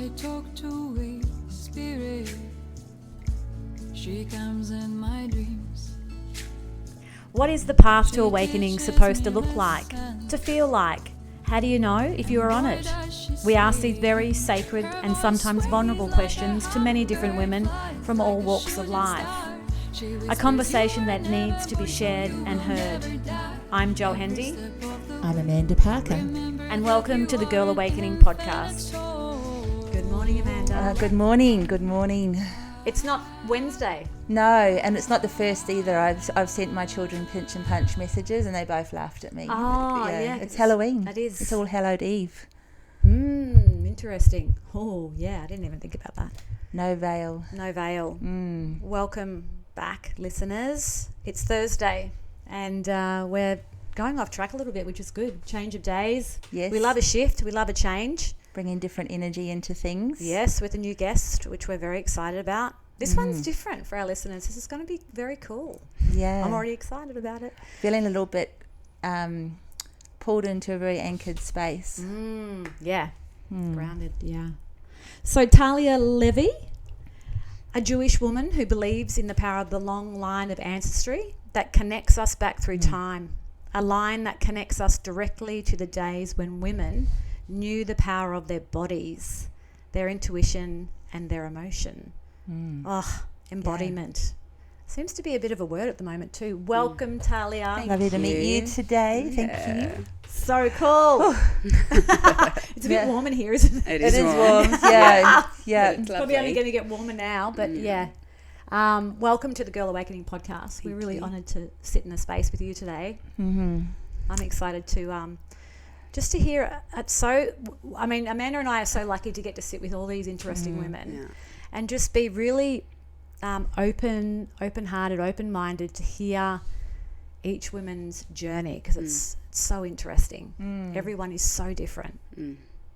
I talk to a spirit. She comes in my dreams. What is the path to awakening supposed to look like, to feel like? How do you know if you are on it? We ask these very sacred and sometimes vulnerable questions to many different women from all walks of life. A conversation that needs to be shared and heard. I'm Jo Hendy. I'm Amanda Parker. And welcome to the Girl Awakening podcast. Good morning, Amanda. Good morning. Good morning. It's not Wednesday. No, and it's not the first either. I've sent my children pinch and punch messages and they both laughed at me. Oh, yeah. It's Halloween. It is. It's All Hallowed Eve. Interesting. Oh, yeah, I didn't even think about that. No veil. No veil. Welcome back, listeners. It's Thursday and we're going off track a little bit, which is good. Change of days. Yes. We love a shift. We love a change. Bringing different energy into things. Yes, with a new guest, which we're very excited about. This one's different for our listeners. This is going to be very cool. Yeah. I'm already excited about it. Feeling a little bit pulled into a very anchored space. Grounded, yeah. So Talia Levy, a Jewish woman who believes in the power of the long line of ancestry that connects us back through time, a line that connects us directly to the days when women knew the power of their bodies, their intuition and their emotion. Embodiment. Seems to be a bit of a word at the moment too. Welcome, Talia. Lovely to meet you today. Thank you. So cool. It's a bit warm in here, isn't it? It is warm. Yeah. It's probably only going to get warmer now, but welcome to the Girl Awakening podcast. We're really honoured to sit in the space with you today. I'm excited to just to hear Amanda and I are so lucky to get to sit with all these interesting women and just be really open-hearted, open-minded to hear each woman's journey, because it's so interesting. Everyone is so different.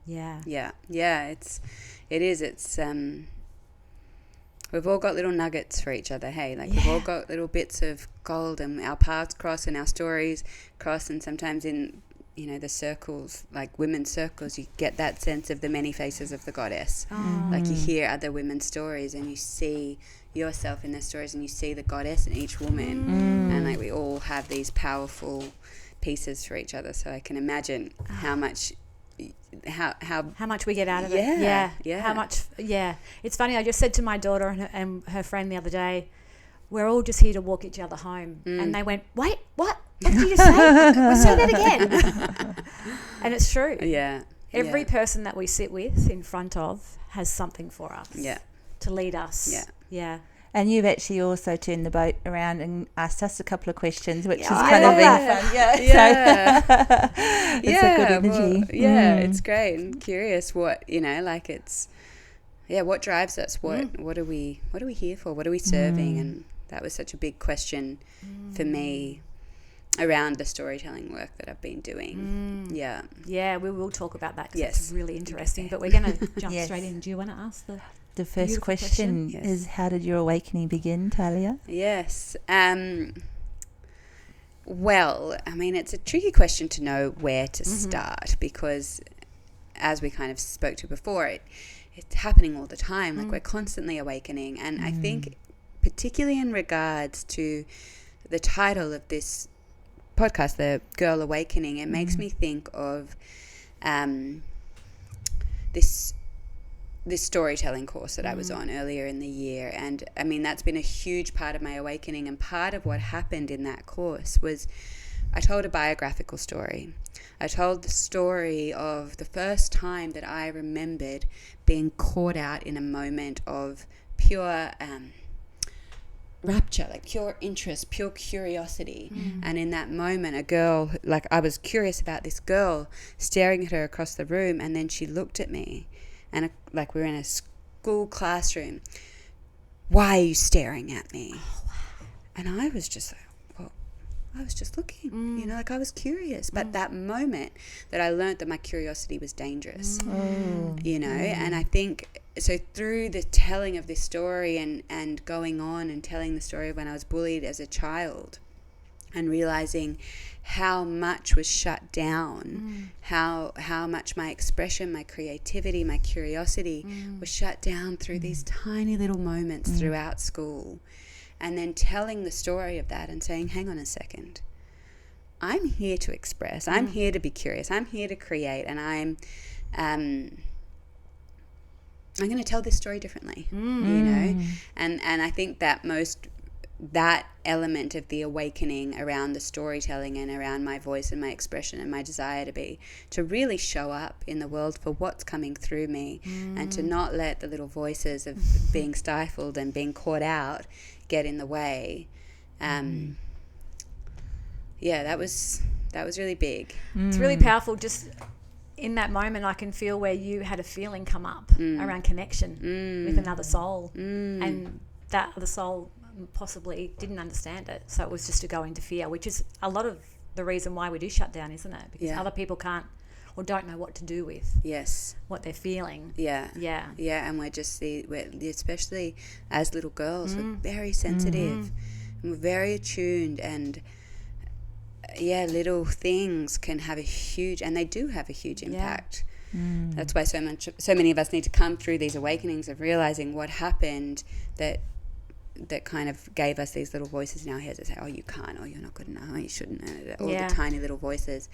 Yeah, it is. It's we've all got little nuggets for each other, hey? We've all got little bits of gold, and our paths cross and our stories cross, and sometimes in the circles, like women's circles, you get that sense of the many faces of the goddess. Like you hear other women's stories and you see yourself in their stories and you see the goddess in each woman. And like we all have these powerful pieces for each other. So I can imagine how much we get out of it. Yeah. How much, It's funny, I just said to my daughter and her friend the other day, we're all just here to walk each other home. And they went, wait, what? What did you just say? Well, say that again. And it's true. Yeah. Every person that we sit with in front of has something for us. Yeah. To lead us. Yeah. Yeah. And you've actually also turned the boat around and asked us a couple of questions, which is kind of been fun. Yeah. So it's a good energy. Well, it's great. I'm curious what, what drives us? What are we here for? What are we serving? And that was such a big question for me around the storytelling work that I've been doing. Yeah, we will talk about that because it's really interesting. Okay. But we're going to jump straight in. Do you want to ask the first question? Is how did your awakening begin, Talia? Yes. Well, it's a tricky question to know where to start, because as we kind of spoke to before, it's happening all the time. Like we're constantly awakening. And I think particularly in regards to the title of this podcast, The Girl Awakening, it makes me think of this storytelling course that I was on earlier in the year. And that's been a huge part of my awakening, and part of what happened in that course was I told a biographical story. I told the story of the first time that I remembered being caught out in a moment of pure rapture, like pure interest, pure curiosity. And in that moment, a girl, I was curious about this girl, staring at her across the room, and then she looked at me, and we were in a school classroom. Why are you staring at me? Oh, wow. And I was just like, well, I was just looking, I was curious. But that moment that I learned that my curiosity was dangerous, and I think, so through the telling of this story and going on and telling the story of when I was bullied as a child, and realizing how much was shut down, how much my expression, my creativity, my curiosity was shut down through these tiny little moments throughout school. And then telling the story of that and saying, hang on a second, I'm here to express, I'm here to be curious, I'm here to create, and I'm going to tell this story differently, you know. And I think that element of the awakening around the storytelling and around my voice and my expression and my desire to really show up in the world for what's coming through me, and to not let the little voices of being stifled and being caught out get in the way. That was really big. It's really powerful. Just in that moment, I can feel where you had a feeling come up around connection with another soul, and that other soul possibly didn't understand it, so it was just to go into fear, which is a lot of the reason why we do shut down, isn't it? Because other people can't or don't know what to do with what they're feeling. And we're especially as little girls, we're very sensitive and we're very attuned, and little things can have a huge, and they do have a huge impact. That's why so many of us need to come through these awakenings of realizing what happened that kind of gave us these little voices in our heads that say, oh, you can't, oh, you're not good enough, oh, you shouldn't, all the tiny little voices.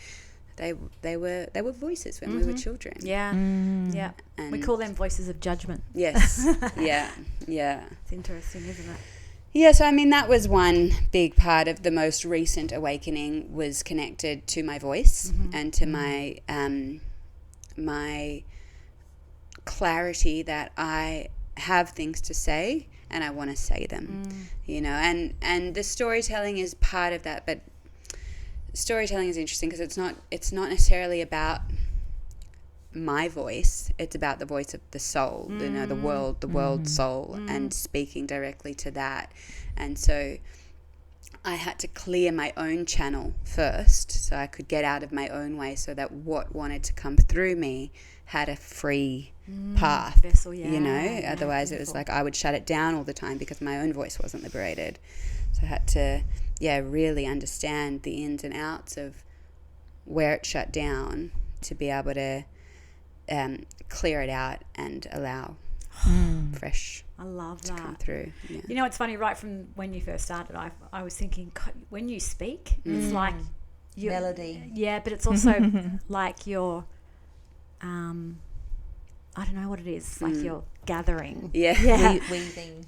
They were voices when we were children. And we call them voices of judgment. Yes. Yeah. It's interesting, isn't it? Yeah, so I mean that was one big part of the most recent awakening, was connected to my voice and to my my clarity that I have things to say and I want to say them, you know, and the storytelling is part of that. But storytelling is interesting because it's not necessarily about my voice, it's about the voice of the soul, you know, the world soul, and speaking directly to that. And so I had to clear my own channel first so I could get out of my own way, so that what wanted to come through me had a free path, vessel, you know. Otherwise it was like I would shut it down all the time because my own voice wasn't liberated. So I had to really understand the ins and outs of where it shut down to be able to clear it out and allow fresh I love to that. come through. You know, it's funny, right from when you first started, I was thinking, God, when you speak, it's like melody. Yeah, but it's also like you're I don't know what it is, like you're gathering. Weaving.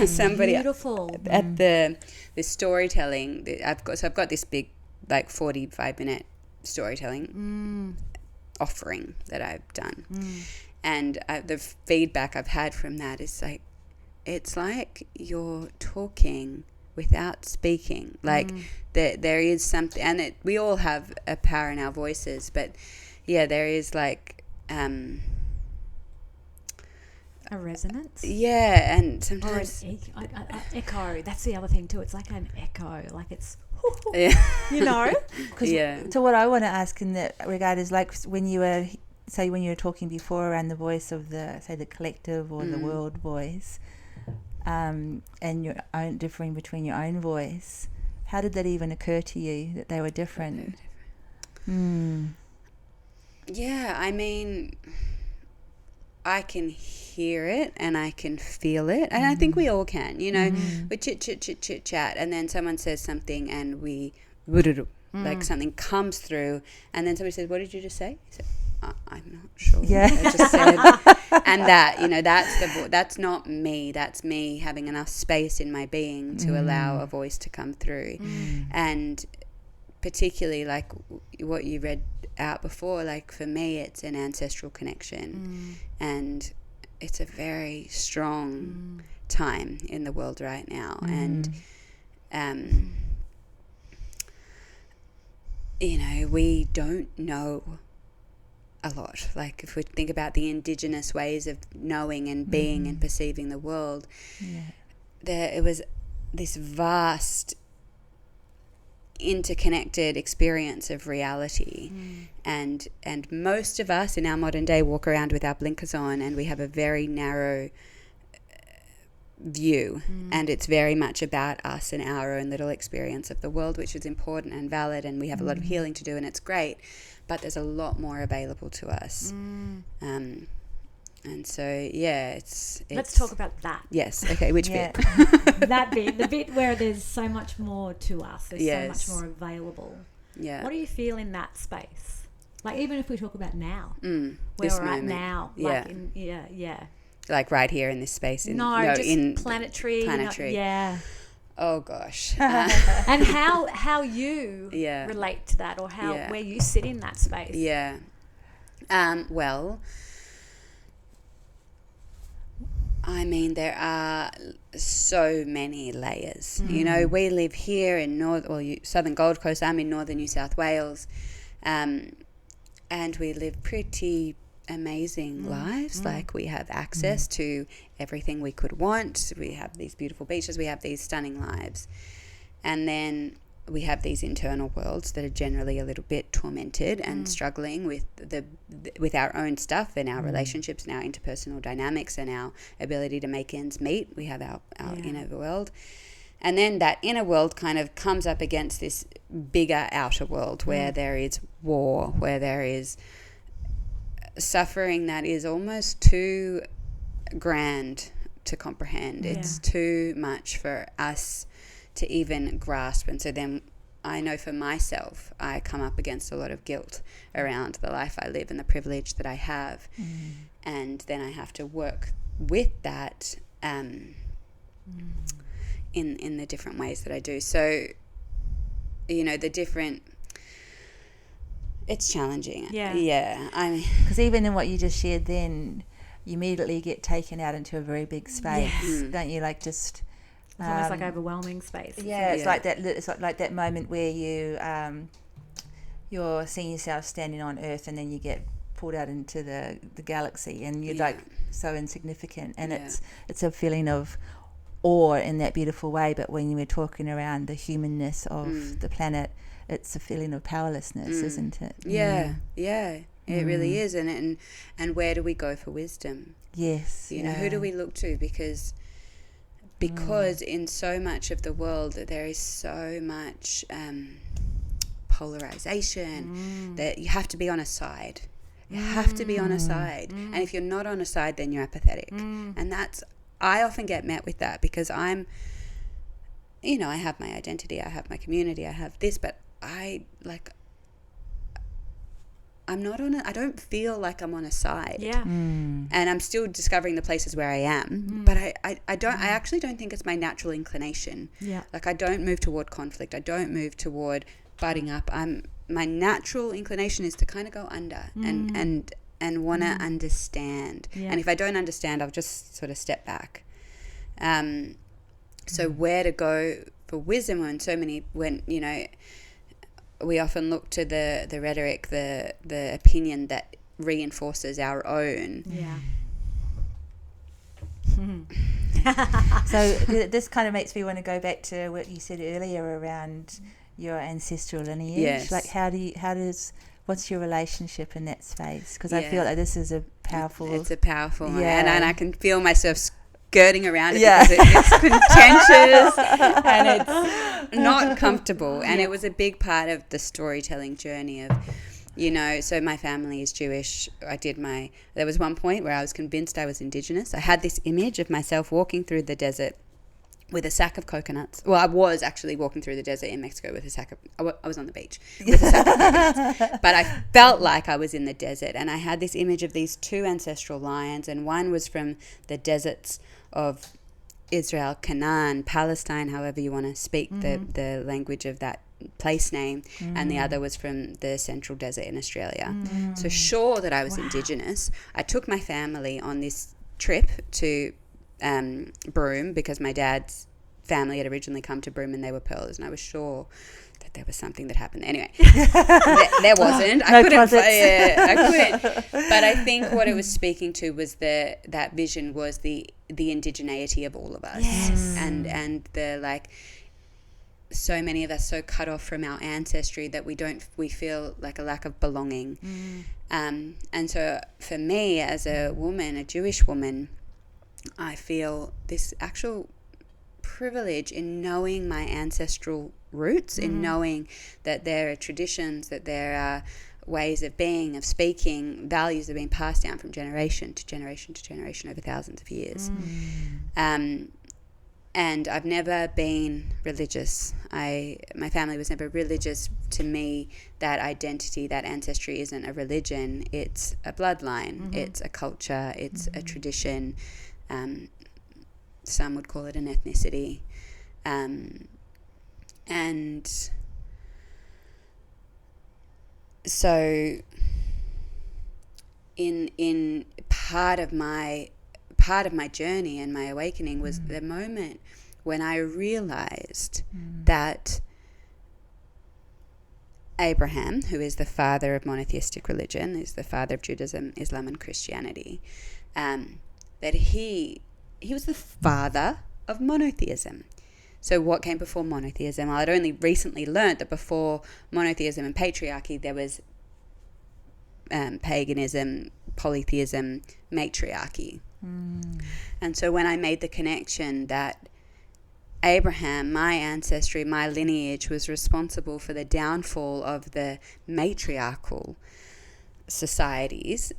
Somebody beautiful. At the storytelling, I've got this big, like 45-minute storytelling offering that I've done, and the feedback I've had from that is like, it's like you're talking without speaking. Like there is something, and we all have a power in our voices, but there is like a resonance. Yeah, and sometimes echo. That's the other thing too. It's like an echo. Like it's, you know. So what I want to ask in that regard is, like, when you were talking before around the voice of the collective or the world voice, and your own differing between your own voice, how did that even occur to you that they were different? Yeah, I mean, I can hear it and I can feel it, and I think we all can, you know. We chit chat, and then someone says something and we like something comes through, and then somebody says, what did you just say? You say, I'm not sure. I just said, and that, you know, that's not me. That's me having enough space in my being to allow a voice to come through. And particularly like what you read out before, like for me it's an ancestral connection, and it's a very strong time in the world right now. And you know, we don't know a lot. Like if we think about the indigenous ways of knowing and being and perceiving the world, it was this vast interconnected experience of reality, and most of us in our modern day walk around with our blinkers on, and we have a very narrow view, and it's very much about us and our own little experience of the world, which is important and valid, and we have a lot of healing to do, and it's great, but there's a lot more available to us. And so it's Let's talk about that. Yes. Okay. Which bit? That bit, the bit where there's so much more to us, there's Yes. so much more available. Yeah. What do you feel in that space? Like, even if we talk about now, where this we're at moment. now, Yeah. like Like right here in this space. just in planetary. planetary. Oh gosh. And how you Yeah. relate to that, or where you sit in that space. Yeah. Well, I mean, there are so many layers. You know, we live here in southern Gold Coast. I'm in northern New South Wales, and we live pretty amazing lives. Like, we have access to everything we could want. We have these beautiful beaches. We have these stunning lives, and then we have these internal worlds that are generally a little bit tormented and struggling with with our own stuff and our relationships and our interpersonal dynamics and our ability to make ends meet. We have our inner world. And then that inner world kind of comes up against this bigger outer world where there is war, where there is suffering that is almost too grand to comprehend. It's too much for us to even grasp. And so then I know for myself, I come up against a lot of guilt around the life I live and the privilege that I have. And then I have to work with that in the different ways that I do. So, you know, it's challenging. Yeah. Because even in what you just shared then, you immediately get taken out into a very big space, don't you? Like, just... It's almost like overwhelming space. It's like that. It's like that moment where you're seeing yourself standing on Earth, and then you get pulled out into the galaxy, and you're like so insignificant. And it's a feeling of awe in that beautiful way. But when you were talking around the humanness of the planet, it's a feeling of powerlessness, isn't it? Yeah. It really is. And where do we go for wisdom? Yes. You know, who do we look to? Because in so much of the world there is so much polarization that you have to be on a side. You have to be on a side. And if you're not on a side, then you're apathetic. And I often get met with that because I have my identity, I have my community, I have this, but I don't feel like I'm on a side. And I'm still discovering the places where I am, but I actually don't think it's my natural inclination. Like, I don't move toward conflict. I don't move toward butting up. My natural inclination is to kind of go under and want to understand. And if I don't understand, I'll just sort of step back. So where to go for wisdom when we often look to the rhetoric, the opinion that reinforces our own. So this kind of makes me want to go back to what you said earlier around your ancestral lineage. Yes. Like, what's your relationship in that space? Because I feel like this is a powerful... It's a powerful one. And I can feel myself skirting around it because it's contentious and it's not comfortable. And it was a big part of the storytelling journey of, so my family is Jewish. There was one point where I was convinced I was Indigenous. I had this image of myself walking through the desert with a sack of coconuts. Well, I was actually walking through the desert in Mexico with a sack of... I was on the beach with a sack of coconuts. But I felt like I was in the desert. And I had this image of these two ancestral lions. And one was from the deserts of Israel, Canaan, Palestine, however you want to speak the language of that place name. And the other was from the central desert in Australia. So sure that I was Indigenous. I took my family on this trip to... Broome, because my dad's family had originally come to Broome and they were Pearlers, and I was sure that there was something that happened. Anyway, there wasn't. I couldn't. But I think what it was speaking to was that vision was the indigeneity of all of us, and the so many of us so cut off from our ancestry that we feel like a lack of belonging. And so for me as a woman, a Jewish woman, I feel this actual privilege in knowing my ancestral roots, in knowing that there are traditions, that there are ways of being, of speaking, values that have been passed down from generation to generation to generation over thousands of years. And I've never been religious. My family was never religious. To me, that identity, that ancestry isn't a religion. It's a bloodline. It's a culture. It's a tradition. Some would call it an ethnicity. And so in part of my journey and my awakening was the moment when I realized that Abraham, who is the father of monotheistic religion, is the father of Judaism, Islam, and Christianity, that he was the father of monotheism. So what came before monotheism? Well, I'd only recently learnt that before monotheism and patriarchy, there was paganism, polytheism, matriarchy. And so when I made the connection that Abraham, my ancestry, my lineage, was responsible for the downfall of the matriarchal societies,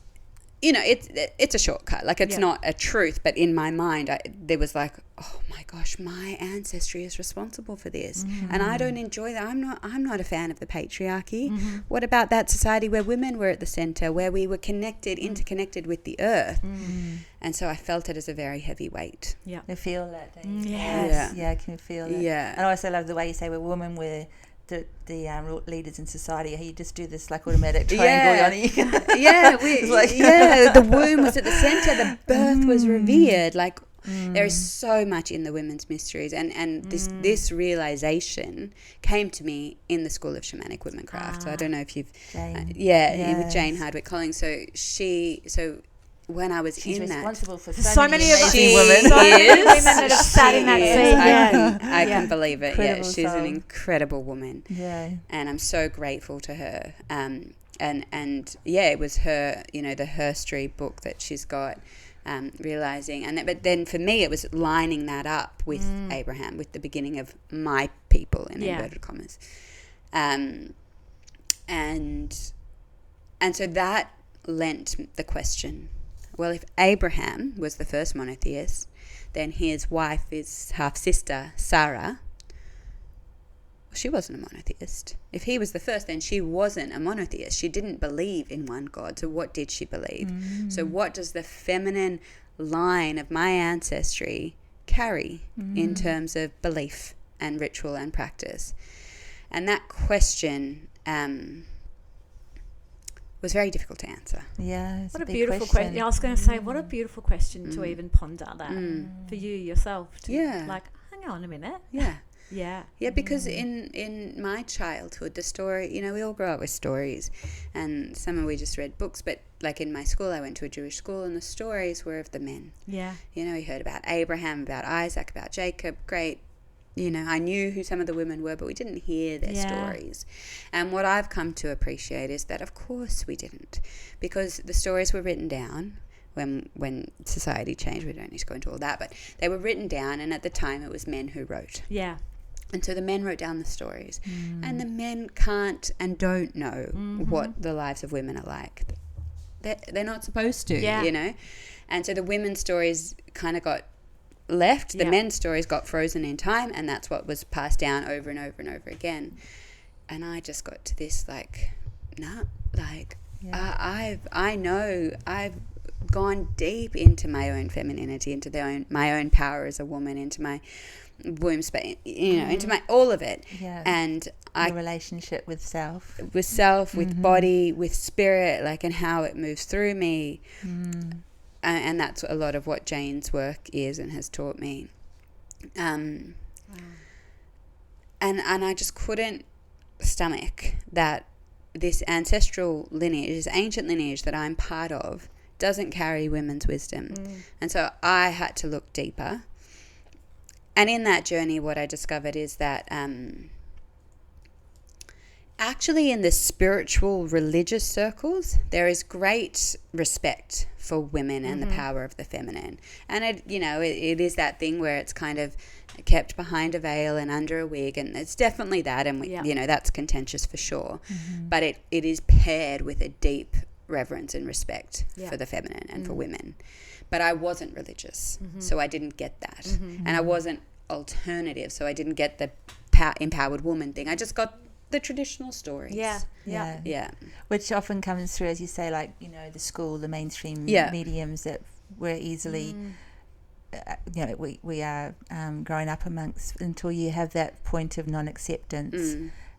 you know, it's a shortcut. Like, it's not a truth, but in my mind, there was like, oh my gosh, my ancestry is responsible for this, and I don't enjoy that. I'm not a fan of the patriarchy. What about that society where women were at the center, where we were interconnected with the earth? And so I felt it as a very heavy weight. You feel that, don't you? Yes. Yeah, I can feel that. Yeah. And I also love the way you say we're women, we're the leaders in society. You just do this like automatic triangle. The womb was at the center, the birth was revered. Like, there is so much in the women's mysteries, and this realization came to me in the School of Shamanic Womancraft. So I don't know if you've with Jane Hardwick Collins. So when I was She's in that, responsible for so many amazing women. So many women that have sat in that seat. I can believe it. Incredible She's soul. an incredible woman. And I'm so grateful to her. And it was her, the Herstory book that she's got, realizing, but then for me it was lining that up with Abraham, with the beginning of my people in inverted commas, and so that lent the question. Well, if Abraham was the first monotheist, then his wife, his half-sister, Sarah, she wasn't a monotheist. If he was the first, then she wasn't a monotheist. She didn't believe in one God. So what did she believe? So what does the feminine line of my ancestry carry in terms of belief and ritual and practice? And that question was very difficult to answer. Yeah, what a beautiful question. Yeah, I was going to say, what a beautiful question to even ponder that for you yourself. Like, hang on a minute. Yeah, because in my childhood, the story, we all grow up with stories, and some of we just read books, but like in my school, I went to a Jewish school, and the stories were of the men. We heard about Abraham, about Isaac, about Jacob. Great. I knew who some of the women were, but we didn't hear their stories. And what I've come to appreciate is that, of course, we didn't, because the stories were written down when society changed. We don't need to go into all that, but they were written down, and at the time it was men who wrote. And so the men wrote down the stories, and the men can't and don't know what the lives of women are like. They're not supposed to, And so the women's stories kind of got left. The men's stories got frozen in time, and that's what was passed down over and over and over again. And I just got to this I've gone deep into my own femininity, into my own power as a woman, into my womb space, into my all of it, and your relationship with self, with body, with spirit, and how it moves through me, and that's a lot of what Jane's work is and has taught me, and I just couldn't stomach that this ancestral lineage, this ancient lineage that I'm part of, doesn't carry women's wisdom, and so I had to look deeper. And in that journey, what I discovered is that Actually, in the spiritual religious circles, there is great respect for women and the power of the feminine. And it is that thing where it's kind of kept behind a veil and under a wig, and it's definitely that, and that's contentious for sure. But it is paired with a deep reverence and respect for the feminine and for women. But I wasn't religious, so I didn't get that. And I wasn't alternative, so I didn't get the empowered woman thing. I just got the traditional stories. Yeah. Which often comes through, as you say, like, the school, the mainstream mediums that we're easily, we are growing up amongst, until you have that point of non-acceptance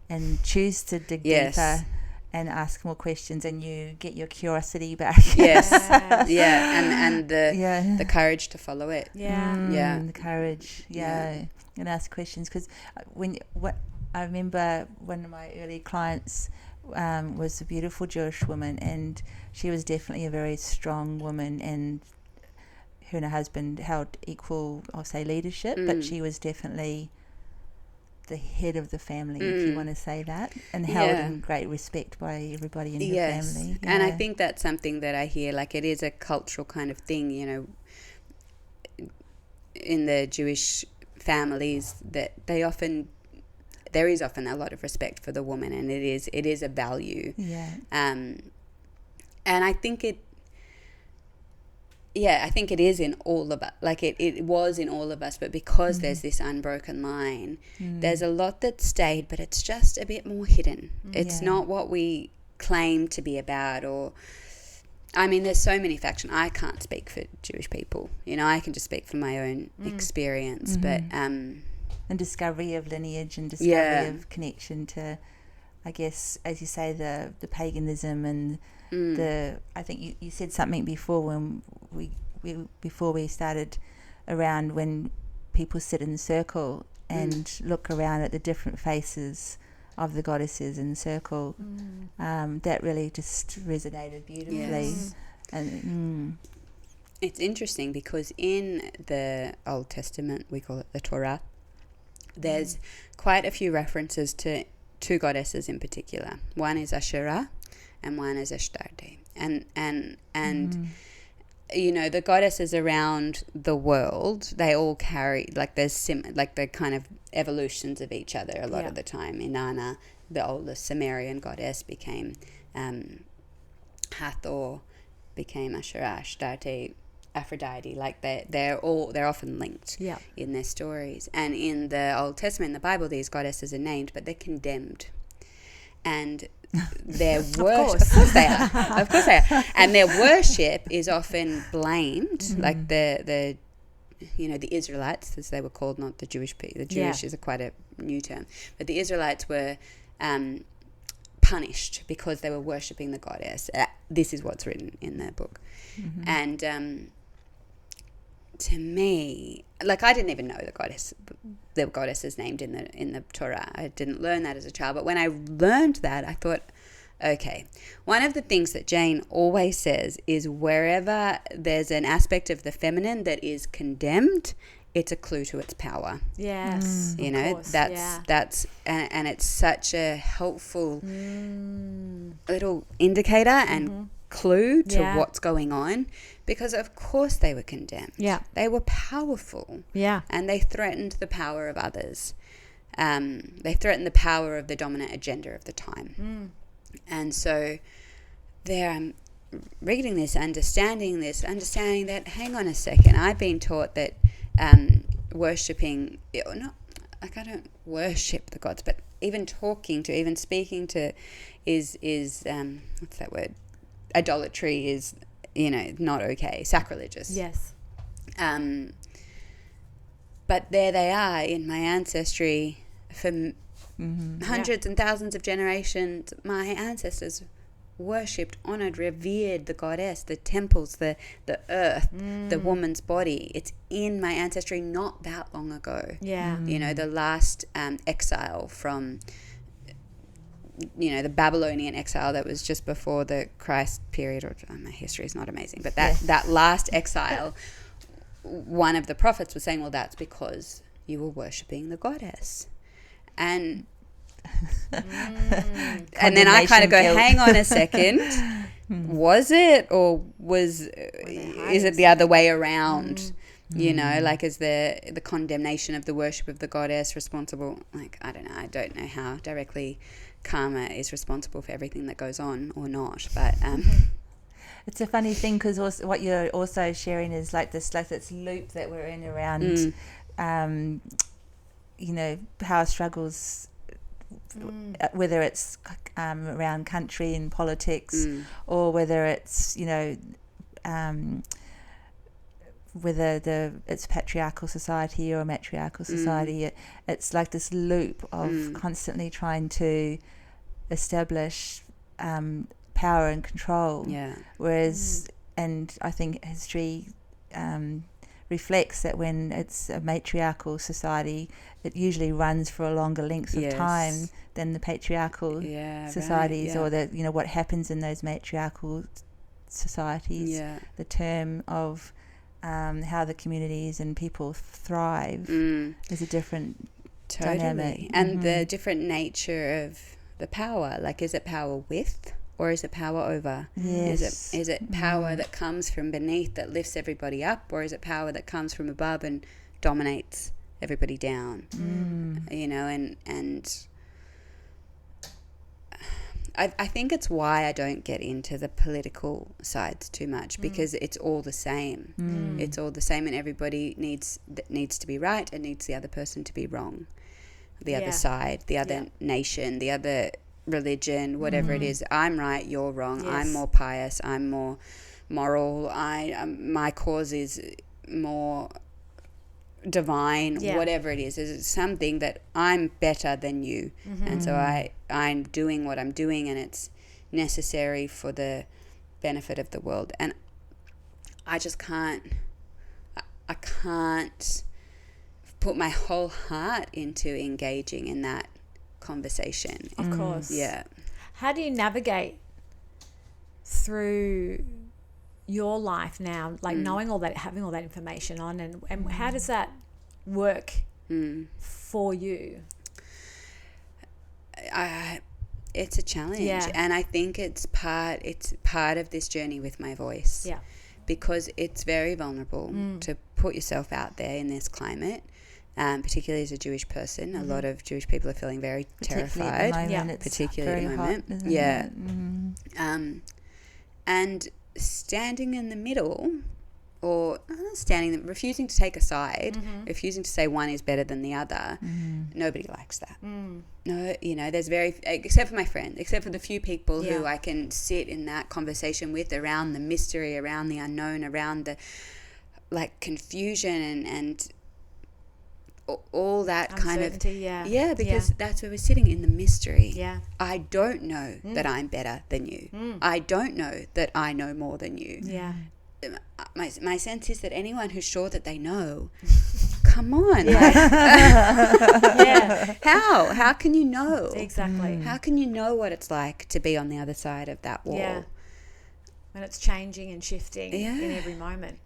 and choose to dig deeper and ask more questions, and you get your curiosity back. And the courage to follow it. The courage, and ask questions. Because I remember one of my early clients was a beautiful Jewish woman, and she was definitely a very strong woman, and her and her husband held equal, I'll say, leadership, but she was definitely the head of the family, if you want to say that, and held in great respect by everybody in the family. And I think that's something that I hear, like, it is a cultural kind of thing, in the Jewish families, that there is often a lot of respect for the woman, and it is a value. And I think it is in all of us. Like it was in all of us, but because there's this unbroken line, there's a lot that stayed, but it's just a bit more hidden. It's not what we claim to be about, or, I mean, there's so many factions. I can't speak for Jewish people. I can just speak from my own experience, but and discovery of lineage and discovery of connection to, I guess, as you say, the paganism and I think you said something before when before we started around, when people sit in a circle and look around at the different faces of the goddesses in the circle, that really just resonated beautifully. And it's interesting because in the Old Testament, we call it the Torah, there's quite a few references to two goddesses in particular. One is Asherah and one is Ashtarte. And the goddesses around the world, they all carry, like, there's the kind of evolutions of each other a lot of the time. Inanna, the oldest Sumerian goddess, became Hathor, became Asherah, Ashtarte, Aphrodite. Like they're often linked in their stories. And in the Old Testament, in the Bible, these goddesses are named, but they're condemned. And their worship, of course they are, and their worship is often blamed. Like the Israelites, as they were called, not the Jewish people. The Jewish is quite a new term, but the Israelites were punished because they were worshipping the goddess. This is what's written in the book. And to me, like, I didn't even know the goddess is named in the Torah. I didn't learn that as a child, but when I learned that, I thought, okay, one of the things that Jane always says is wherever there's an aspect of the feminine that is condemned, it's a clue to its power. Yes, that's and it's such a helpful little indicator and clue to what's going on, because of course they were condemned. They were powerful. And they threatened the power of others. They threatened the power of the dominant agenda of the time. And so there, reading this, understanding that, hang on a second, I've been taught that worshipping, I don't worship the gods, but even speaking to is what's that word? Idolatry is, not okay, sacrilegious. Yes. But there they are in my ancestry for hundreds and thousands of generations. My ancestors worshipped, honored, revered the goddess, the temples, the earth, the woman's body. It's in my ancestry not that long ago. The last exile from, the Babylonian exile that was just before the Christ period, or my history is not amazing, but that last exile, one of the prophets was saying, well, that's because you were worshipping the goddess. And And then I kind of go, guilt. hang on a second. Was it, or is it the other way around? You know, like, is the condemnation of the worship of the goddess responsible? Like, I don't know how directly karma is responsible for everything that goes on or not, but it's a funny thing because what you're also sharing is like this loop that we're in around you know, power struggles, whether it's around country and politics, or whether it's, you know, whether it's patriarchal society or a matriarchal society. It's like this loop of constantly trying to establish power and control. Whereas, and I think history reflects that when it's a matriarchal society, it usually runs for a longer length of time than the patriarchal societies, or the, you know, what happens in those matriarchal societies. The term of how the communities and people thrive is a different dynamic. And the different nature of the power. Like, is it power with, or is it power over? Yes. Is it power that comes from beneath that lifts everybody up, or is it power that comes from above and dominates everybody down? You know, and I think it's why I don't get into the political sides too much, because it's all the same. It's all the same, and everybody needs to be right and needs the other person to be wrong. The other side, the other nation, the other religion, whatever it is. I'm right, you're wrong. I'm more pious, I'm more moral. My cause is more divine, whatever it is. It's something that I'm better than you, and so I'm doing what I'm doing, and it's necessary for the benefit of the world. And I just can't put my whole heart into engaging in that conversation. Of course. Yeah. How do you navigate through your life now, like knowing all that, having all that information on, and how does that work for you? It's a challenge, and I think it's part of this journey with my voice. Because it's very vulnerable to put yourself out there in this climate. Particularly as a Jewish person, a lot of Jewish people are feeling very terrified. Particularly at the moment. And standing in the middle, or refusing to take a side, refusing to say one is better than the other, nobody likes that. No, you know, there's except for my friend, except for the few people who I can sit in that conversation with, around the mystery, around the unknown, around the, like, confusion and all that kind of because that's where we're sitting, in the mystery. I don't know that I'm better than you. I don't know that I know more than you. My sense is that anyone who's sure that they know, come on, how can you know Exactly. how can you know what it's like to be on the other side of that wall? When it's changing and shifting in every moment.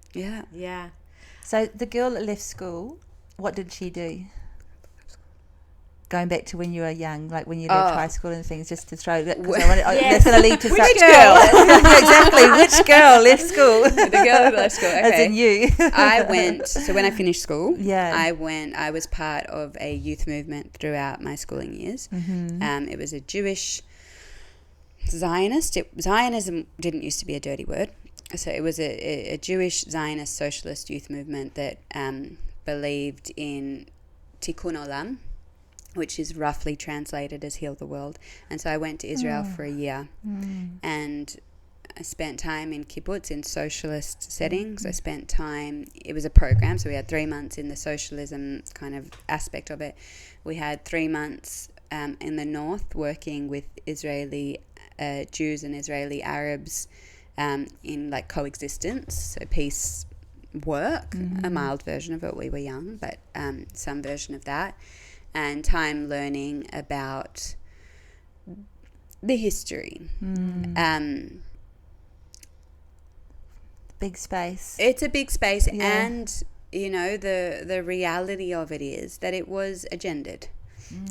So the girl that left school, what did she do? Going back to when you were young, like when you left high school and things, just to throw that, because that's going to lead to Which such girl? Exactly, which girl left school? The girl who left school. Okay. As in you. I went. So when I finished school, I was part of a youth movement throughout my schooling years. It was a Jewish Zionist. Zionism didn't used to be a dirty word, so it was a Jewish Zionist socialist youth movement that believed in Tikkun Olam, which is roughly translated as heal the world. And so I went to Israel for a year, and I spent time in kibbutz, in socialist settings. I spent time, it was a program, so we had 3 months in the socialism kind of aspect of it. We had 3 months in the north working with Israeli Jews and Israeli Arabs in like coexistence, so peace work, a mild version of it. We were young, but some version of that. And time learning about the history. Big space. It's a big space, and you know, the reality of it is that it was agendered.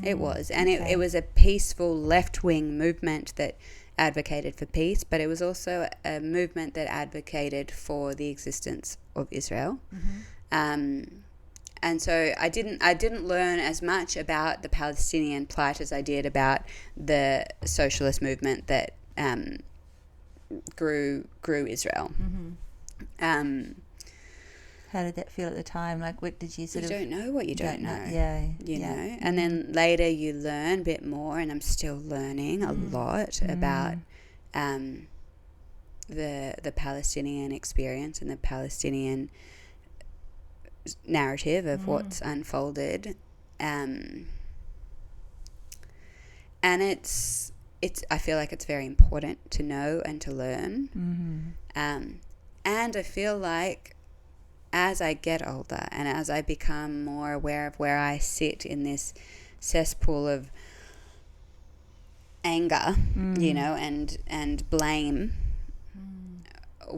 It was. And it was a peaceful left-wing movement that advocated for peace, but it was also a movement that advocated for the existence of Israel. And so I didn't learn as much about the Palestinian plight as I did about the socialist movement that grew Israel. How did that feel at the time? Like, what did you sort of... You don't know what you don't know. Yeah. You know? And then later you learn a bit more, and I'm still learning a lot about the Palestinian experience and the Palestinian narrative of what's unfolded. And it's I feel like it's very important to know and to learn. And I feel like as I get older and as I become more aware of where I sit in this cesspool of anger, you know, and blame,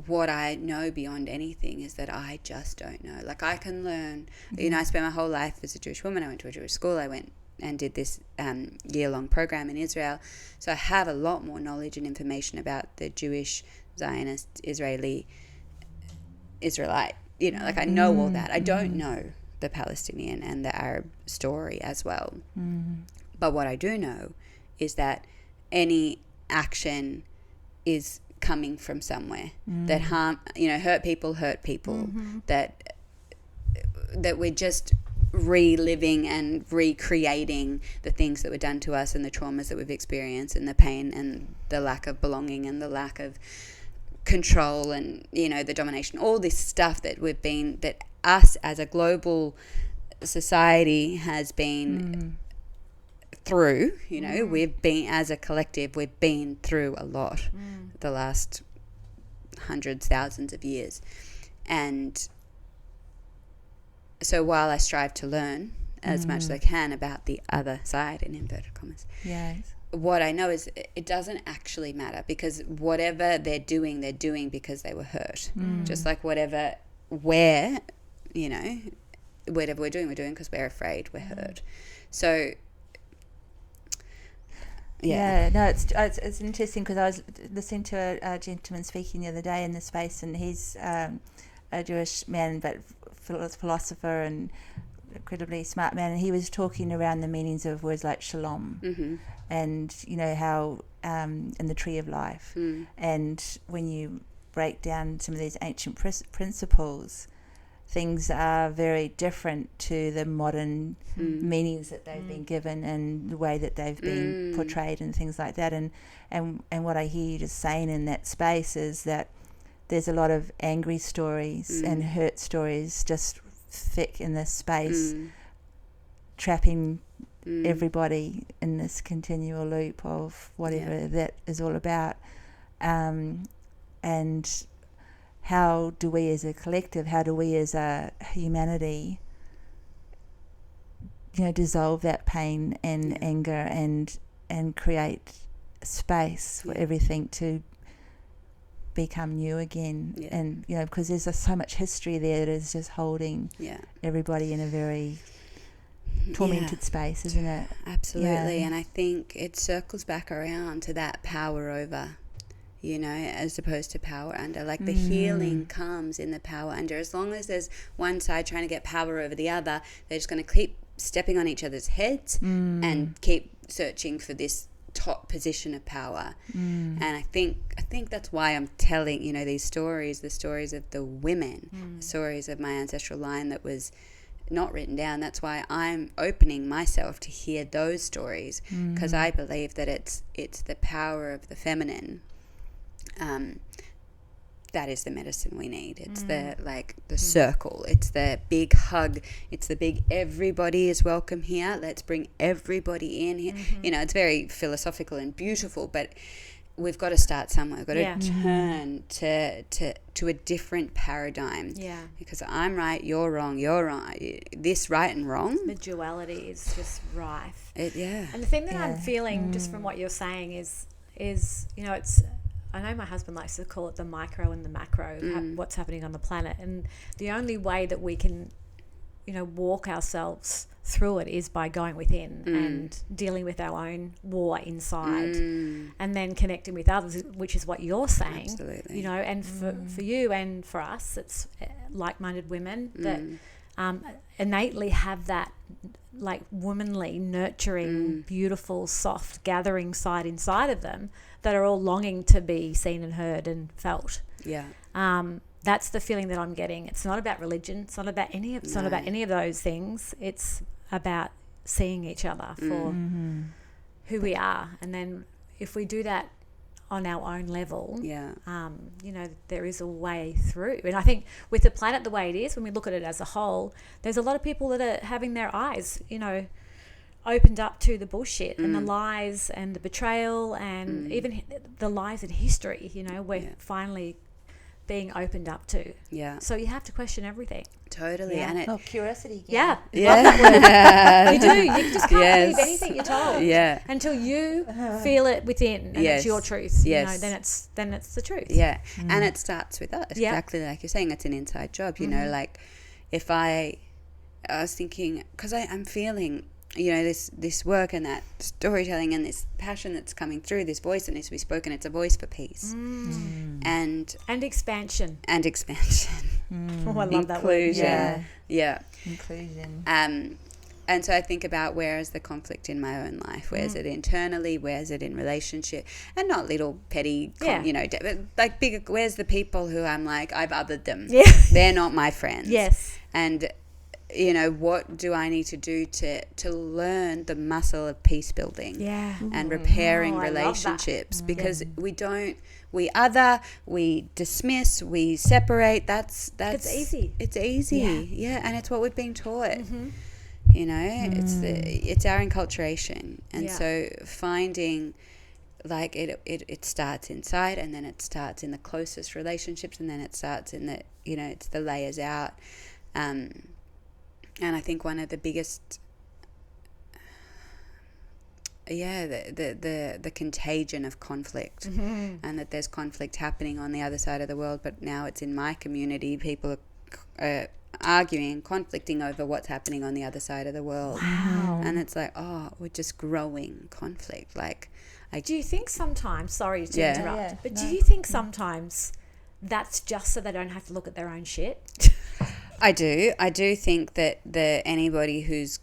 what I know beyond anything is that I just don't know. Like, I can learn, you know, I spent my whole life as a Jewish woman. I went to a Jewish school. I went and did this year-long program in Israel. So I have a lot more knowledge and information about the Jewish, Zionist, Israelite, you know, like I know all that. I don't know the Palestinian and the Arab story as well. But what I do know is that any action is coming from somewhere that hurt people, that we're just reliving and recreating the things that were done to us and the traumas that we've experienced and the pain and the lack of belonging and the lack of control and, you know, the domination, all this stuff that that us as a global society has been through, you know, we've been, as a collective, we've been through a lot the last hundreds, thousands of years. And so while I strive to learn as much as I can about the other side, in inverted commas, what I know is it doesn't actually matter, because whatever they're doing because they were hurt. Just like whatever we're doing because we're afraid, we're hurt. So no, it's interesting, because I was listening to a gentleman speaking the other day in the space, and he's a Jewish man but philosopher and incredibly smart man, and he was talking around the meanings of words like shalom, and you know how in the tree of life, and when you break down some of these ancient principles, things are very different to the modern meanings that they've been given and the way that they've been portrayed and things like that. And what I hear you just saying in that space is that there's a lot of angry stories and hurt stories just thick in this space, trapping everybody in this continual loop of whatever that is all about. And how do we as a collective, how do we as a humanity, you know, dissolve that pain and anger and create space for everything to become new again? And you know, because there's so much history there that is just holding everybody in a very tormented space, isn't it? Absolutely. And I think it circles back around to that power over, you know, as opposed to power under. Like the healing comes in the power under. As long as there's one side trying to get power over the other, they're just going to keep stepping on each other's heads and keep searching for this top position of power. And I think that's why I'm telling, you know, these stories, the stories of the women, the stories of my ancestral line that was not written down. That's why I'm opening myself to hear those stories, because I believe that it's the power of the feminine that is the medicine we need. It's the circle, it's the big hug, it's the big everybody is welcome here, let's bring everybody in here. You know, it's very philosophical and beautiful, but we've got to start somewhere. We've got to turn to a different paradigm, because I'm right, you're wrong, this right and wrong, the duality is just rife. And the thing that I'm feeling just from what you're saying is you know, it's, I know my husband likes to call it the micro and the macro, what's happening on the planet. And the only way that we can walk ourselves through it is by going within and dealing with our own war inside and then connecting with others, which is what you're saying. Absolutely. And for you and for us, it's like-minded women that innately have that like womanly, nurturing, beautiful, soft, gathering side inside of them that are all longing to be seen and heard and felt. Yeah. That's the feeling that I'm getting. It's not about religion. It's not about any of those things. It's about seeing each other for who we are. And then if we do that on our own level, there is a way through. And I think with the planet the way it is, when we look at it as a whole, there's a lot of people that are having their eyes, opened up to the bullshit and the lies and the betrayal and even the lies in history, we're finally being opened up to. Yeah. So you have to question everything. Totally. Yeah. And curiosity again. Yeah. Yeah. You do. You just can't believe anything you're told. Yeah. Until you feel it within and it's your truth. Yes. Then it's the truth. Yeah. And it starts with us. Yeah. Exactly like you're saying. It's an inside job. Like if I was thinking, because I'm feeling, this work and that storytelling and this passion that's coming through, this voice that needs to be spoken. It's a voice for peace. And expansion. Oh, I love that word. Yeah. Inclusion. And so I think about, where is the conflict in my own life? Where is it internally? Where is it in relationship? And not little petty, like bigger. Where's the people who I'm like, I've othered them. Yeah. They're not my friends. Yes. And what do I need to do to learn the muscle of peace building and repairing relationships? Because we other, we dismiss, we separate. That's it's easy. It's easy. Yeah. And it's what we've been taught. It's our enculturation. And so finding, like, it starts inside, and then it starts in the closest relationships, and then it starts in the, it's the layers out. And I think one of the biggest, the contagion of conflict, and that there's conflict happening on the other side of the world, but now it's in my community. People are arguing, conflicting over what's happening on the other side of the world. Wow. And it's like, we're just growing conflict. Do you think sometimes, sorry to interrupt, but do you think sometimes that's just so they don't have to look at their own shit? I do think that anybody who's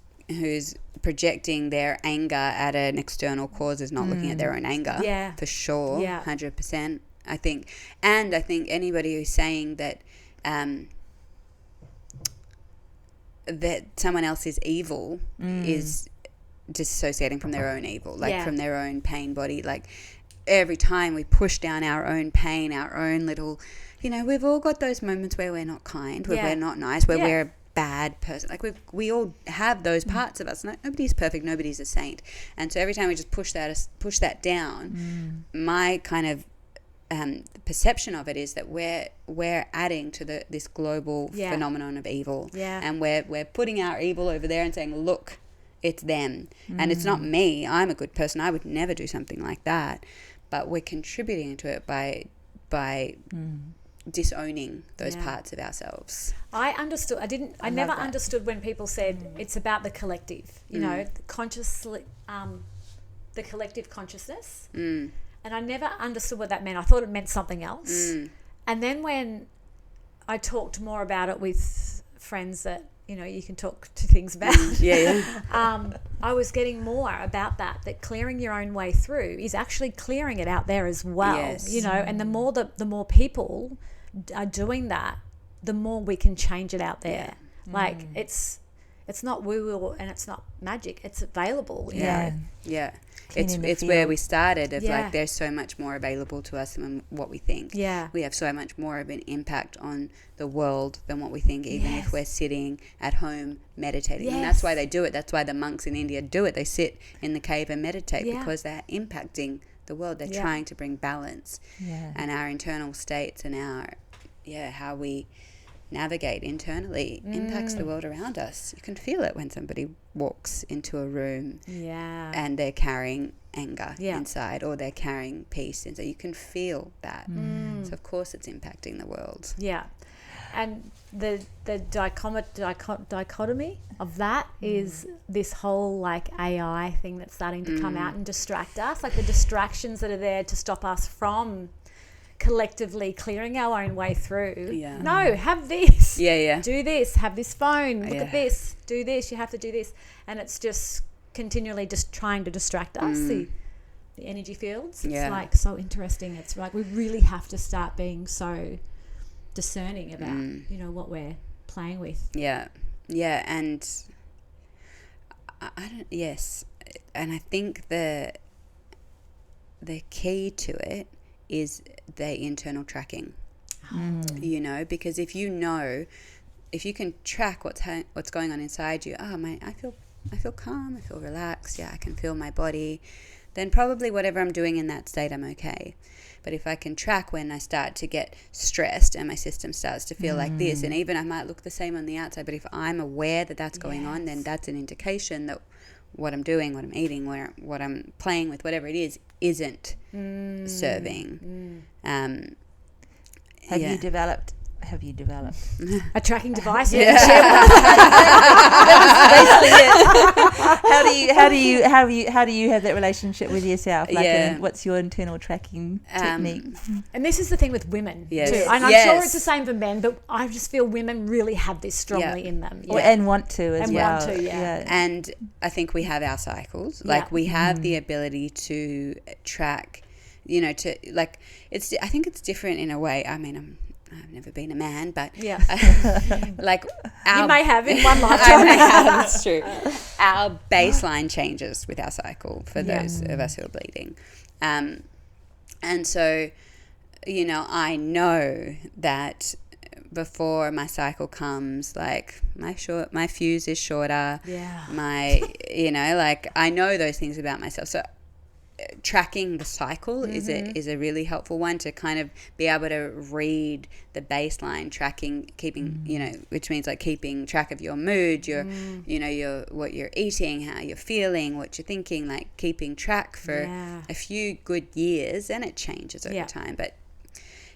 projecting their anger at an external cause is not looking at their own anger. Yeah. For sure. Yeah. 100%. I think anybody who's saying that that someone else is evil is disassociating from their own evil, from their own pain body. Like, every time we push down our own pain, our own little, we've all got those moments where we're not kind, where we're not nice, where we're a bad person. Like, we all have those parts of us. Nobody's perfect. Nobody's a saint. And so every time we just push that down, my kind of perception of it is that we're adding to this global phenomenon of evil, and we're putting our evil over there and saying, look, it's them, and it's not me. I'm a good person. I would never do something like that. But we're contributing to it by disowning those parts of ourselves. I understood. I never understood when people said it's about the collective. The collective consciousness. And I never understood what that meant. I thought it meant something else. And then when I talked more about it with friends that you can talk to things about, I was getting more about that clearing your own way through is actually clearing it out there as well. And the more people are doing that, the more we can change it out there. Like, it's not woo-woo and it's not magic. It's available. It's where we started of like, there's so much more available to us than what we think. We have so much more of an impact on the world than what we think, even if we're sitting at home meditating. And that's why they do it. That's why the monks in India do it. They sit in the cave and meditate because they're impacting the world. They're trying to bring balance. And our internal states and our how we navigate internally impacts the world around us. You can feel it when somebody walks into a room and they're carrying anger inside, or they're carrying peace inside. You can feel that. So of course it's impacting the world. And the dichotomy of that is this whole like AI thing that's starting to come out and distract us, like the distractions that are there to stop us from collectively clearing our own way through. Yeah. No, have this. Yeah. Do this. Have this phone. Look Yeah. at this. Do this. You have to do this. And it's just continually just trying to distract us. The energy fields. It's Yeah. like so interesting. It's like we really have to start being so discerning about you know what we're playing with. Yeah, and I don't. Yes, and I think the key to it is the internal tracking. You know, because if you can track what's going on inside you. I feel calm. I feel relaxed. Yeah, I can feel my body. Then probably whatever I'm doing in that state, I'm okay. But if I can track when I start to get stressed and my system starts to feel like this, and even I might look the same on the outside, but if I'm aware that that's going on, then that's an indication that what I'm doing, what I'm eating, what I'm playing with, whatever it is, isn't serving. Have you developed A tracking device. basically it. How do you have that relationship with yourself? Like, and what's your internal tracking technique? And this is the thing with women Yes. too. And I'm Yes. sure it's the same for men, but I just feel women really have this strongly in them. And want to as And well. want to, yeah. And I think we have our cycles. Like we have the ability to track, you know, to like I think it's different in a way. I mean, I've never been a man, but like you may have in one I lifetime. may have, it's true. Our baseline changes with our cycle for those of us who are bleeding. And so, you know, I know that before my cycle comes, like my fuse is shorter. Yeah. You know, like I know those things about myself. So tracking the cycle is a really helpful one to kind of be able to read the baseline, keeping you know, which means like keeping track of your mood, your you know, what you're eating, how you're feeling, what you're thinking, like keeping track for a few good years, and it changes over time, but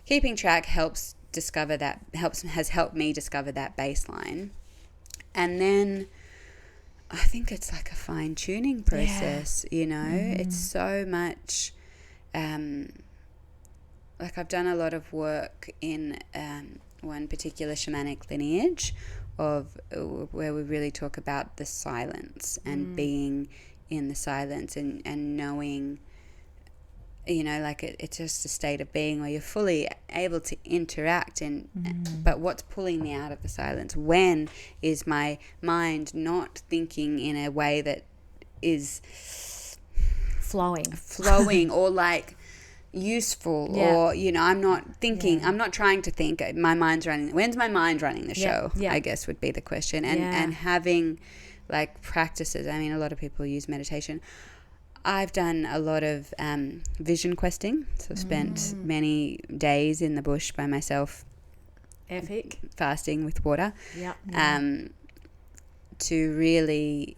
keeping track has helped me discover that baseline. And then I think it's like a fine-tuning process, you know. It's so much like I've done a lot of work in one particular shamanic lineage of where we really talk about the silence and being in the silence and knowing, you know, like it's just a state of being where you're fully able to interact but what's pulling me out of the silence? When is my mind not thinking in a way that is flowing or like useful or, you know, I'm not thinking, I'm not trying to think, my mind's running. When's my mind running the show? I guess would be the question. And having like practices. I mean, a lot of people use meditation. I've done a lot of vision questing, so I've spent many days in the bush by myself, Epic. fasting with water, to really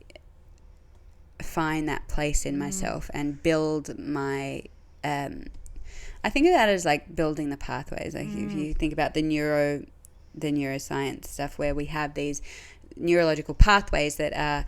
find that place in myself and build my. I think of that as like building the pathways. Like if you think about the neuroscience stuff, where we have these neurological pathways that are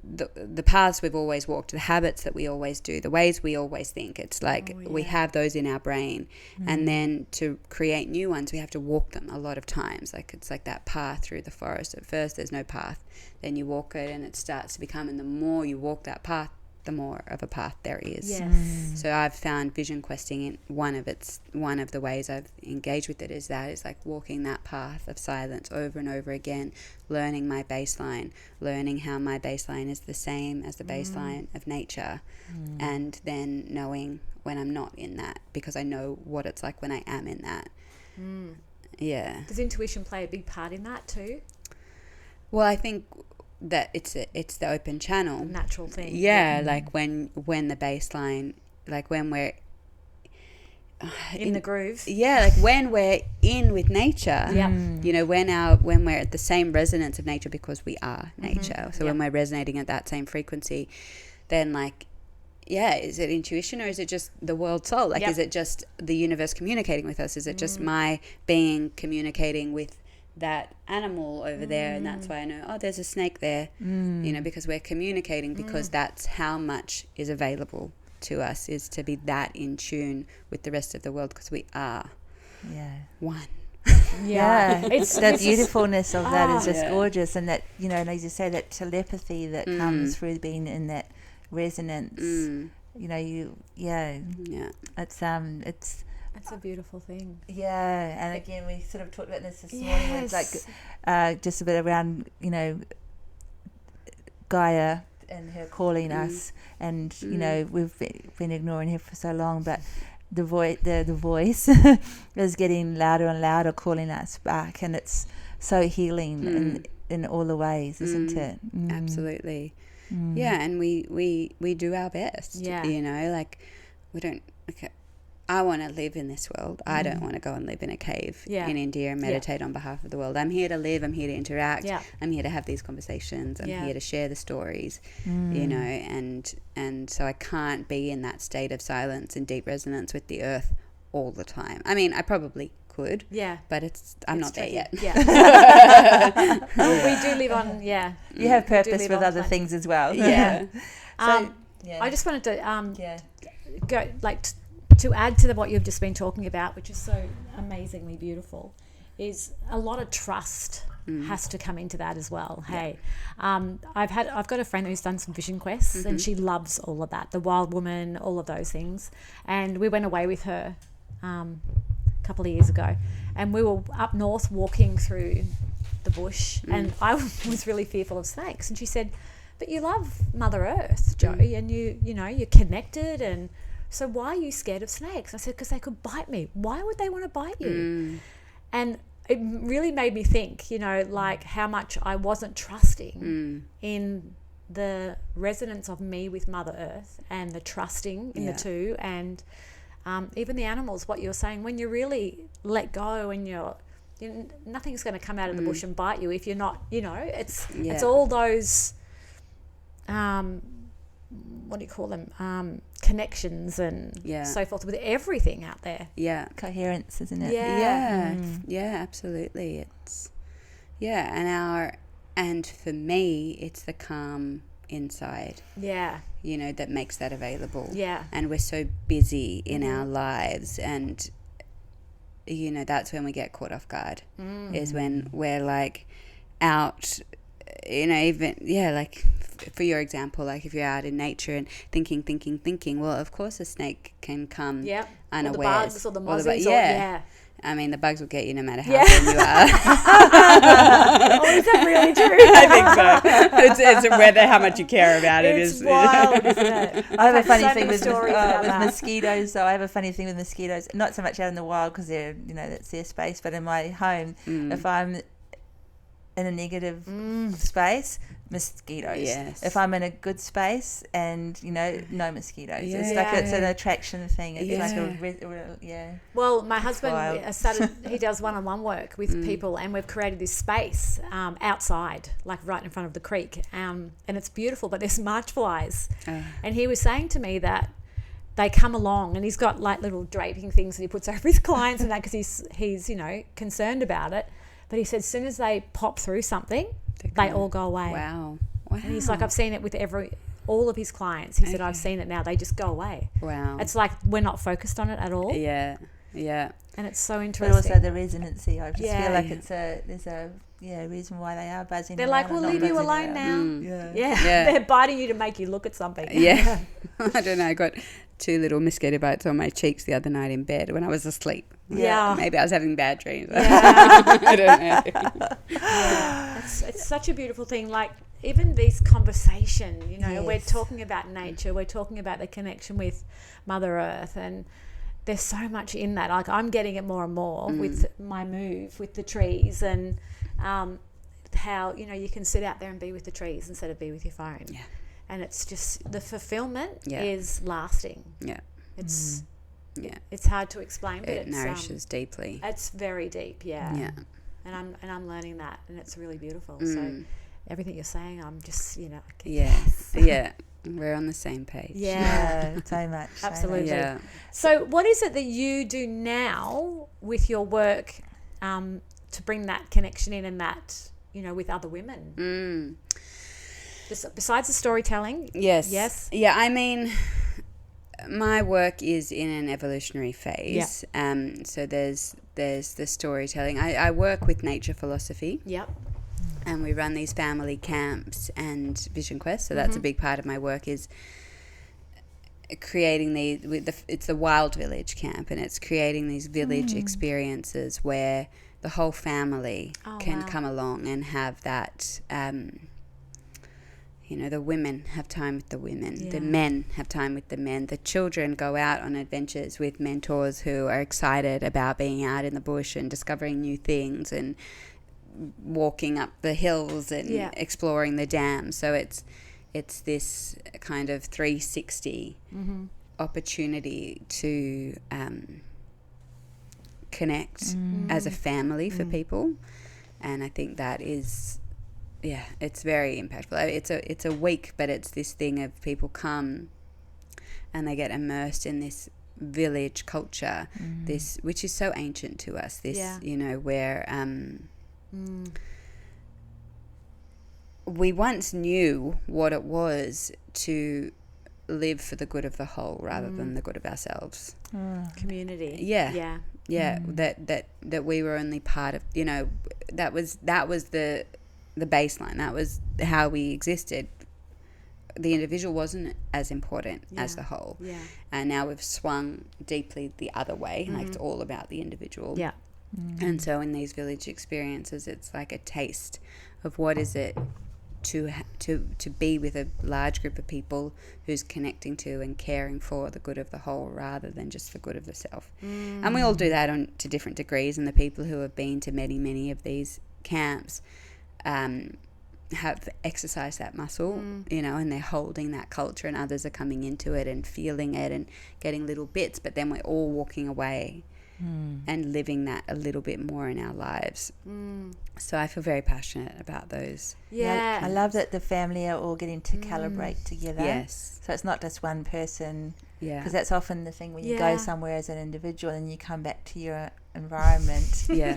the paths we've always walked, the habits that we always do, the ways we always think. It's like we have those in our brain, and then to create new ones we have to walk them a lot of times. Like it's like that path through the forest. At first there's no path, then you walk it and it starts to become, and the more you walk that path, the more of a path there is. So I've found vision questing in one of the ways I've engaged with it is like walking that path of silence over and over again, learning my baseline, learning how my baseline is the same as the baseline of nature, and then knowing when I'm not in that, because I know what it's like when I am in that. Does intuition play a big part in that too? Well, I think that it's the open channel, natural thing. Like when the baseline, like when we're in the groove. Like when we're in with nature. You know, when we're at the same resonance of nature, because we are nature. So when we're resonating at that same frequency, then like is it intuition, or is it just the world soul? Like, Yep. is it just the universe communicating with us? Is it just my being communicating with that animal over there? And that's why I know, there's a snake there, because we're communicating, because that's how much is available to us, is to be that in tune with the rest of the world, because we are one. Yeah, It's the this is- beautifulness of that is just Yeah. gorgeous, and that, as you say, that telepathy that comes through being in that resonance. Yeah. It's a beautiful thing. Yeah, and again, we sort of talked about this morning. It's like just a bit around, Gaia and her calling us, and we've been ignoring her for so long, but the voice is getting louder and louder, calling us back, and it's so healing in all the ways, isn't it? Absolutely. Yeah, and we do our best. Yeah. Like, we don't. Okay, I want to live in this world. I don't want to go and live in a cave in India and meditate on behalf of the world. I'm here to live. I'm here to interact. Yeah. I'm here to have these conversations. I'm here to share the stories. And so I can't be in that state of silence and deep resonance with the earth all the time. I mean, I probably could. Yeah. But I'm not there yet. Yeah. Well, we do live on. Yeah. You have We do purpose live with on other planet. things as well. Yeah. I just wanted to go to add to what you've just been talking about, which is so amazingly beautiful, is a lot of trust has to come into that as well. Hey, I've got a friend who's done some vision quests, and she loves all of that, the wild woman, all of those things. And we went away with her a couple of years ago, and we were up north walking through the bush, and I was really fearful of snakes, and she said, "But you love Mother Earth, Joey, and you're connected, and so why are you scared of snakes?" I said, "Because they could bite me. Why would they want to bite you?" And it really made me think, like how much I wasn't trusting in the resonance of me with Mother Earth, and the trusting in the two, and even the animals, what you're saying, when you really let go, and nothing's going to come out of the bush and bite you if you're not, it's all those what do you call them, connections and so forth with everything out there. Coherence, isn't it? Yeah, absolutely. It's and for me, it's the calm inside that makes that available. And we're so busy in our lives, and that's when we get caught off guard, is when we're like out, like for your example, like if you're out in nature and thinking, well, of course a snake can come unawares. Or the bugs or the mozzies. I mean, the bugs will get you no matter how thin you are. Oh, is that really true? I think so. It's whether how much you care about it It's is. wild, isn't it? I have a funny so thing many with stories about that. mosquitoes. So I have a funny thing with mosquitoes. Not so much out in the wild because they're, that's their space, but in my home, if I'm in a negative space, mosquitoes. Yes. If I'm in a good space and no mosquitoes. Yeah. It's like it's an attraction thing. It's Yeah. like Well, my wild. husband he does one-on-one work with people, and we've created this space outside, like right in front of the creek, and it's beautiful, but there's March flies. And he was saying to me that they come along, and he's got like little draping things that he puts over his clients and that, because he's concerned about it. But he said as soon as they pop through something, they all go away. Wow. And he's like, I've seen it with all of his clients. He said, I've seen it now. They just go away. Wow. It's like we're not focused on it at all. Yeah. And it's so but interesting. also the resonancy. I just feel like Yeah. there's a reason why they are buzzing. They're around like, and we'll not leave you buzzing alone around. now. Yeah. They're biting you to make you look at something. Yeah. I don't know. I got 2 little mosquito bites on my cheeks the other night in bed when I was asleep. Yeah. Maybe I was having bad dreams. Yeah. I don't know. It's such a beautiful thing. Like even these conversation, we're Yes. talking about nature. We're talking about the connection with Mother Earth, and there's so much in that. Like I'm getting it more and more with my move with the trees, and how you can sit out there and be with the trees instead of be with your phone. Yeah. And it's just the fulfillment Yeah. is lasting. Yeah. It's Yeah. it's hard to explain, but It nourishes deeply. it's very deep. Yeah. Yeah. And I'm learning that, and it's really beautiful. So everything you're saying, I'm just I can- Yeah. We're on the same page. Yeah, so much. so Absolutely. much. Yeah. So what is it that you do now with your work to bring that connection in and that, with other women? Besides the storytelling? Yes. Yes. Yeah, I mean, my work is in an evolutionary phase. So there's the storytelling. I work with nature philosophy. Yep. And we run these family camps and vision quests. So that's a big part of my work, is creating it's the Wild Village camp, and it's creating these village experiences where the whole family can come along and have that. The women have time with the women, the men have time with the men, the children go out on adventures with mentors who are excited about being out in the bush and discovering new things and walking up the hills and exploring the dams. So it's this kind of 360 opportunity to connect as a family for people, and I think that is it's very impactful. It's a week, but it's this thing of people come and they get immersed in this village culture, this which is so ancient to us, this where we once knew what it was to live for the good of the whole rather than the good of ourselves. Community. Yeah. That we were only part of, that was the baseline. That was how we existed. The individual wasn't as important as the whole. Yeah. And now we've swung deeply the other way. Like it's all about the individual. Yeah. And so in these village experiences, it's like a taste of what is it to be with a large group of people who's connecting to and caring for the good of the whole rather than just the good of the self. And we all do that to different degrees, and the people who have been to many of these camps have exercised that muscle, and they're holding that culture, and others are coming into it and feeling it and getting little bits, but then we're all walking away and living that a little bit more in our lives. So I feel very passionate about those. Yeah. I love that the family are all getting to calibrate together. Yes. So it's not just one person. Yeah. Because that's often the thing when you go somewhere as an individual and you come back to your environment. You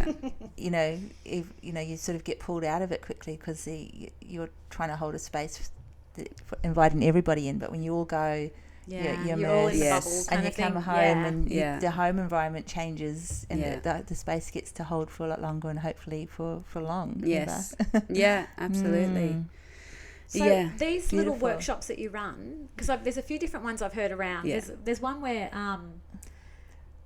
sort of get pulled out of it quickly because you're trying to hold a space for inviting everybody in. But when you all go, you're all in the immersed, bubble and you kind come of home thing. and the home environment changes, and the space gets to hold for a lot longer and hopefully for long. Yes. Yeah, absolutely. So these Beautiful. little workshops that you run, because there's a few different ones I've heard around. Yeah. There's one where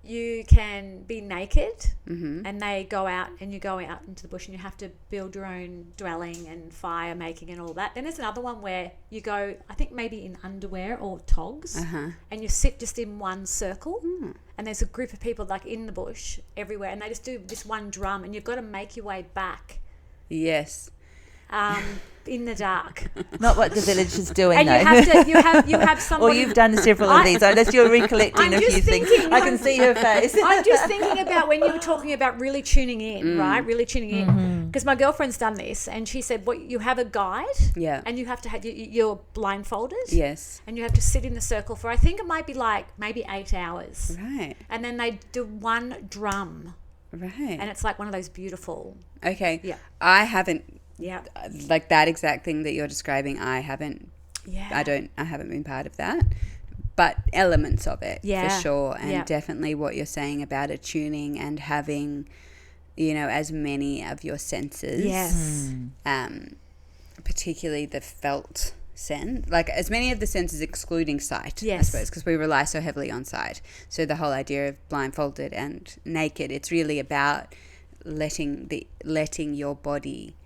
you can be naked and they go out and you go out into the bush and you have to build your own dwelling and fire making and all that. Then there's another one where you go, I think maybe in underwear or togs, and you sit just in one circle and there's a group of people like in the bush everywhere, and they just do this one drum, and you've got to make your way back. Yes. In the dark. Not what the village is doing, And though. you have somebody. Or you've done several of these. Unless you're recollecting a few things. I can see her face. I'm just thinking about when you were talking about really tuning in, right? Really tuning in. Because my girlfriend's done this, and she said, you have a guide, and you have to have you're blindfolded, yes, and you have to sit in the circle for, I think it might be like maybe 8 hours, right? And then they do one drum, right? And it's like one of those beautiful. Okay, yeah. I haven't. Yeah, like that exact thing that you're describing. I haven't. Yeah, I haven't been part of that, but elements of it for sure, and yeah. definitely what you're saying about attuning and having, as many of your senses. Yes. Particularly the felt sense, like as many of the senses excluding sight. Yes. I suppose because we rely so heavily on sight. So the whole idea of blindfolded and naked, it's really about letting your body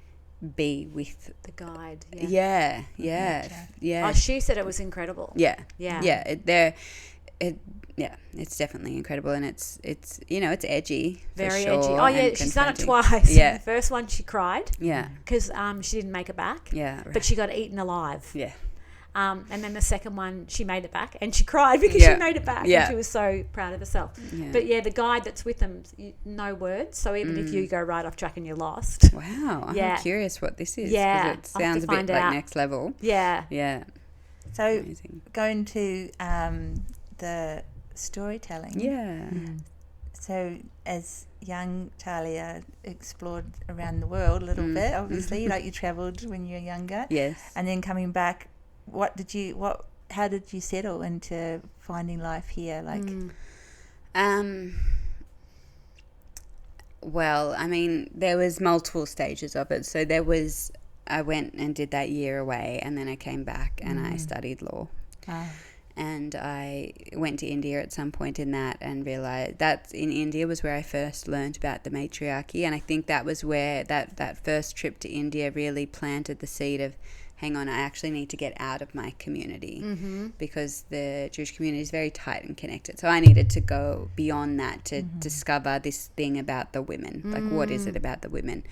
be with the guide. Yeah. Oh, she said it was incredible. Yeah. It's definitely incredible, and it's it's edgy. Very for sure, edgy. Oh yeah, and she's done it confronting. twice. Yeah. The first one she cried. Yeah. Because she didn't make it back. Yeah. Right. But she got eaten alive. Yeah. And then the second one, she made it back, and she cried because she made it back, Yeah. and she was so proud of herself. Yeah. But the guide that's with them, no words. So even if you go right off track and you're lost. Wow. Yeah. I'm curious what this is. 'cause Yeah. It sounds a bit like next level. Yeah. Yeah. So amazing. going to the storytelling. Yeah. So as young Talia explored around the world a little bit, obviously, like you travelled when you were younger. Yes. And then coming back, how did you settle into finding life here? Like, well, I mean, there was multiple stages of it. So I went and did that year away, and then I came back and I studied law. And I went to India at some point in that and realised that in India was where I first learned about the matriarchy. And I think that was where that first trip to India really planted the seed of, hang on, I actually need to get out of my community, because the Jewish community is very tight and connected. So I needed to go beyond that to discover this thing about the women. Like, what is it about the women?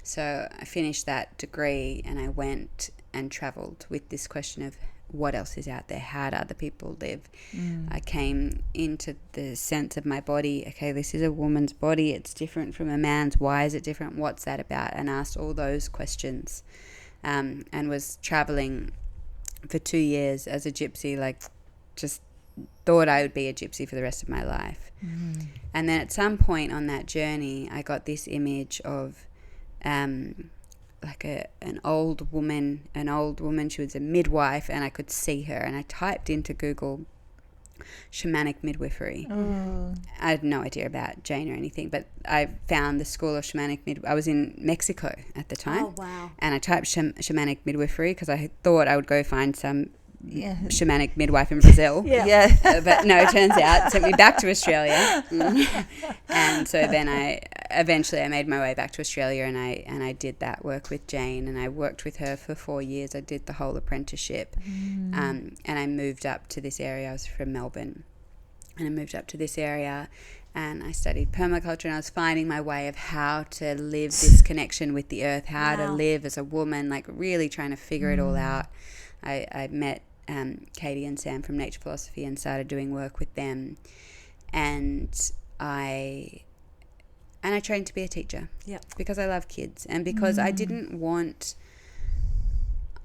So I finished that degree and I went and travelled with this question of, what else is out there? How do other people live? I came into the sense of my body. Okay, this is a woman's body. It's different from a man's. Why is it different? What's that about? And asked all those questions, and was traveling for 2 years as a gypsy. Like, just thought I would be a gypsy for the rest of my life. And then at some point on that journey, I got this image of like an old woman. She was a midwife, and I could see her, and I typed into Google shamanic midwifery. I had no idea about Jane or anything, but I found the school of shamanic midwifery. I was in Mexico at the time. Oh, wow. And I typed shamanic midwifery because I thought I would go find some shamanic midwife in Brazil. But no, it turns out it sent me back to Australia. And so then I made my way back to Australia, and I did that work with Jane, and I worked with her for 4 years. I did the whole apprenticeship. And I moved up to this area. I was from Melbourne, and I moved up to this area and I studied permaculture, and I was finding my way of how to live this connection with the earth, how to live as a woman, like really trying to figure it all out. I met Katie and Sam from Nature Philosophy and started doing work with them, and I trained to be a teacher because I love kids, and because I didn't want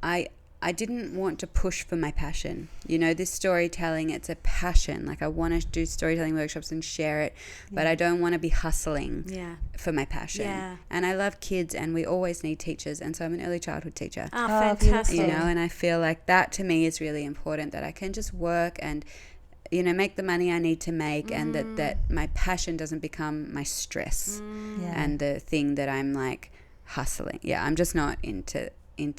to push for my passion. You know, this storytelling, it's a passion. Like, I want to do storytelling workshops and share it, but I don't want to be hustling for my passion. And I love kids, and we always need teachers, and so I'm an early childhood teacher. Oh, fantastic. You know, and I feel like that to me is really important, that I can just work and, you know, make the money I need to make, and that my passion doesn't become my stress and the thing that I'm like hustling. I'm just not into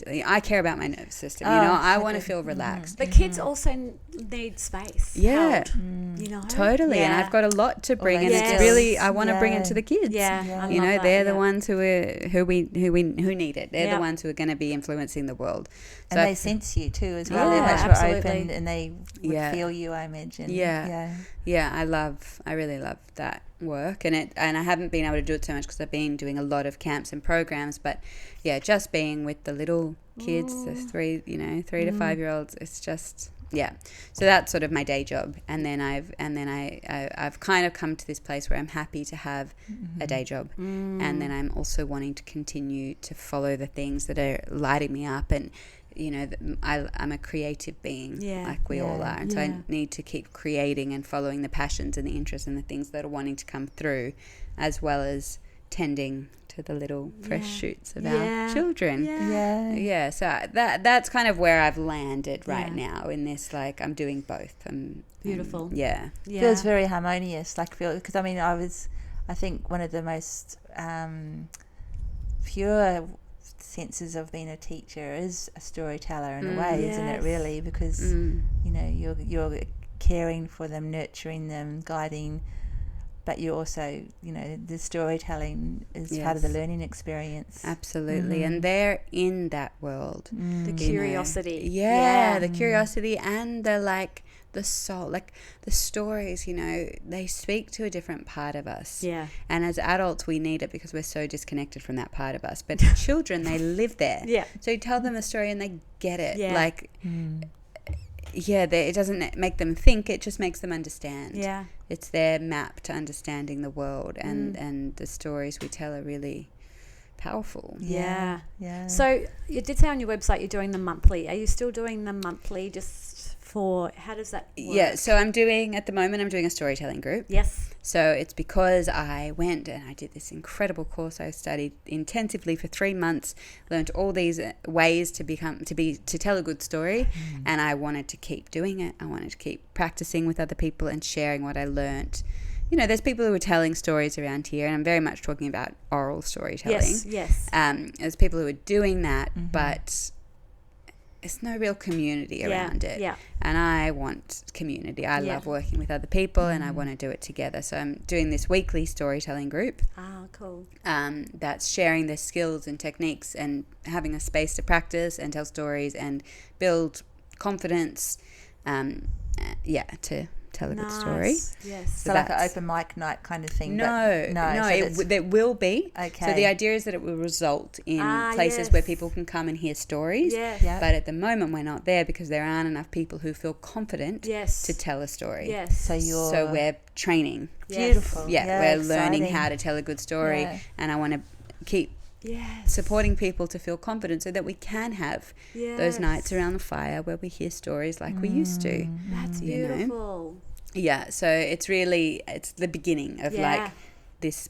I care about my nervous system, you know. I want to feel relaxed. But kids also need space. Held, you know. Totally. And I've got a lot to bring, and it's really, I want to bring it to the kids. You know, they're the ones who need it. They're the ones who are going to be influencing the world. So and they sense you too as well. They're much more open, and they would feel you, I imagine. I really love that work, and I haven't been able to do it so much because I've been doing a lot of camps and programs, but just being with the little kids, the 3 to 5 year olds, it's just so that's sort of my day job. And then I've kind of come to this place where I'm happy to have a day job, and then I'm also wanting to continue to follow the things that are lighting me up. And you know, I'm a creative being, like we all are, and so I need to keep creating and following the passions and the interests and the things that are wanting to come through, as well as tending to the little fresh shoots of our children. So that's kind of where I've landed right now in this, like, I'm doing both. Beautiful. Feels very harmonious, like, because I mean, I think one of the most pure senses of being a teacher is a storyteller in a way, isn't it, really? Because you know, you're caring for them, nurturing them, guiding, but you also, you know, the storytelling is part of the learning experience. Absolutely. And they're in that world. The curiosity. The curiosity and the soul, like the stories, you know, they speak to a different part of us. And as adults, we need it because we're so disconnected from that part of us. But children, they live there. So you tell them a story and they get it. Like, it doesn't make them think, it just makes them understand. It's their map to understanding the world, and the stories we tell are really powerful. Yeah. Yeah. So you did say on your website you're doing them monthly. Are you still doing them monthly just for, how does that work? Yeah, so at the moment I'm doing a storytelling group. Yes. So it's because I went and I did this incredible course. I studied intensively for 3 months, learned all these ways to tell a good story, and I wanted to keep doing it. I wanted to keep practicing with other people and sharing what I learned. You know, there's people who are telling stories around here, and I'm very much talking about oral storytelling. Yes. There's people who are doing that, but there's no real community around it. Yeah. And I want community. I love working with other people, and I want to do it together. So I'm doing this weekly storytelling group. Ah, cool. That's sharing their skills and techniques and having a space to practice and tell stories and build confidence. To tell a good story. Yes. So like an open mic night kind of thing. No. There will be. Okay. So the idea is that it will result in places yes. where people can come and hear stories. Yes. Yeah. But at the moment we're not there because there aren't enough people who feel confident Yes. to tell a story. Yes. So we're training. beautiful. Yeah, we're learning exciting. how to tell a good story, and I want to keep supporting people to feel confident so that we can have those nights around the fire where we hear stories like we used to. That's you know? beautiful. Yeah, so it's the beginning of like this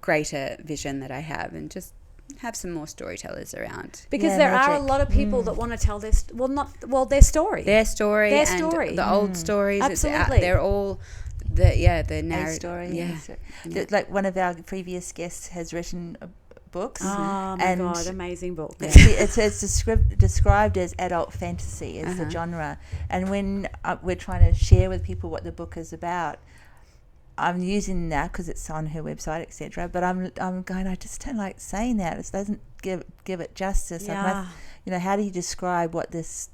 greater vision that I have, and just have some more storytellers around. Because there are a lot of people that want to tell their their story. Their story. The old stories. Absolutely. They're all the narrative. story. Yeah. Like one of our previous guests has written books. Oh my and God, amazing book. it's described as adult fantasy as the genre. And when we're trying to share with people what the book is about, I'm using that because it's on her website, etc. But I'm going, I just don't like saying that. It doesn't give it justice. Yeah. How do you describe what these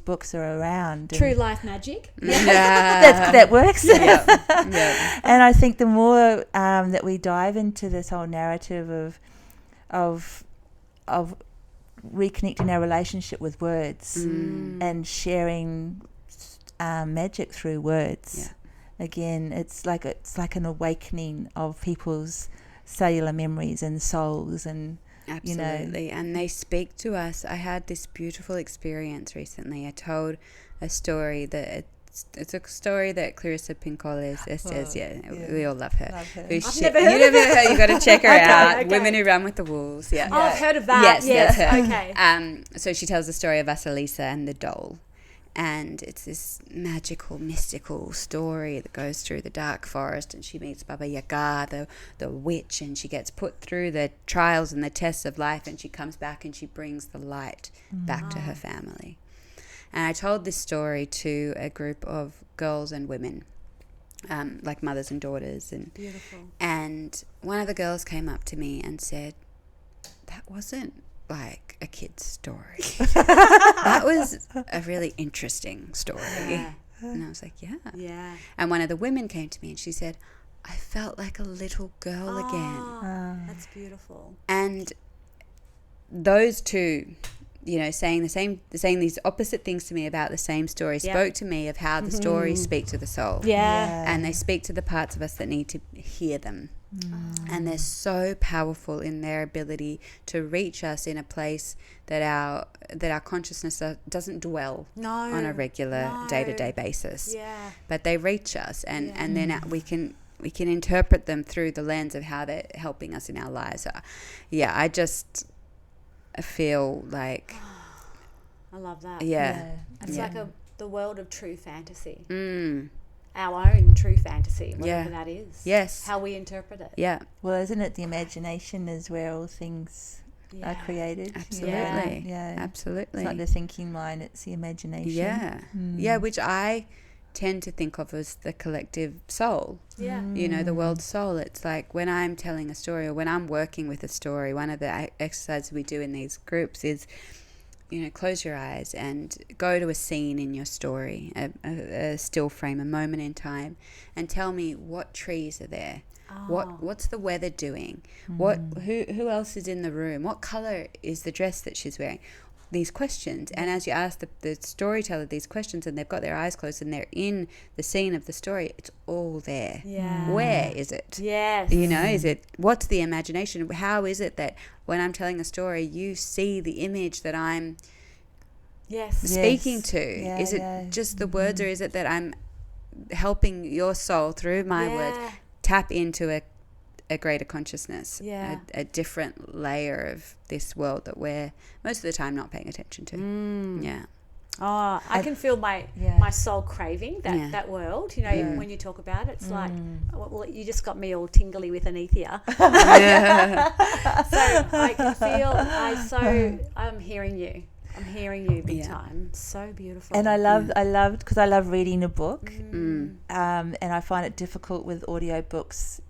books are around? True life magic. That works. Yeah. And I think the more that we dive into this whole narrative of reconnecting our relationship with words and sharing magic through words, again, it's like an awakening of people's cellular memories and souls, and absolutely, and they speak to us. I had this beautiful experience recently. I told a story that it's a story that Clarissa Pinkola says. We all love her. I've never heard of her. You got to check her out. Okay. Women Who Run with the Wolves. Yeah. Oh, I've heard of that. Yes, that's her. Okay. So she tells the story of Vasilisa and the doll. And it's this magical, mystical story that goes through the dark forest, and she meets Baba Yaga, the witch, and she gets put through the trials and the tests of life, and she comes back and she brings the light back to her family. And I told this story to a group of girls and women, like mothers and daughters. And Beautiful. And one of the girls came up to me and said, "That wasn't like a kid's story. That was a really interesting story." And I was like, yeah. And one of the women came to me and she said, "I felt like a little girl again." That's beautiful. And those two, saying these opposite things to me about the same story, spoke to me of how the stories speak to the soul. And they speak to the parts of us that need to hear them. And they're so powerful in their ability to reach us in a place that our consciousness doesn't dwell on a regular day-to-day basis. But they reach us, and then we can interpret them through the lens of how they're helping us in our lives. I just feel like I love that. It's like the world of true fantasy. Our own true fantasy, whatever that is. Yes. How we interpret it. Yeah. Well, isn't it the imagination is where all things are created? Absolutely. Yeah. Absolutely. It's not the thinking mind, it's the imagination. Yeah. Yeah, which I tend to think of as the collective soul. Yeah. The world soul. It's like when I'm telling a story or when I'm working with a story, one of the exercises we do in these groups is, close your eyes and go to a scene in your story, a still frame, a moment in time, and tell me what trees are there. What's the weather doing? Who else is in the room? What color is the dress that she's wearing? these questions. And as you ask the storyteller these questions, and they've got their eyes closed and they're in the scene of the story, it's all there. Yeah. Where is it? Yes. You know, is it, what's the imagination? How is it that when I'm telling a story, you see the image that I'm speaking to? Is it just the words, or is it that I'm helping your soul through my words tap into a greater consciousness, a different layer of this world that we're most of the time not paying attention to. Yeah. Oh, I can feel my soul craving that world. You know, even when you talk about it, it's like, well, you just got me all tingly with Anethia. So I can feel, I'm hearing you. I'm hearing you big time. So beautiful. And I love because I love reading a book, and I find it difficult with audiobooks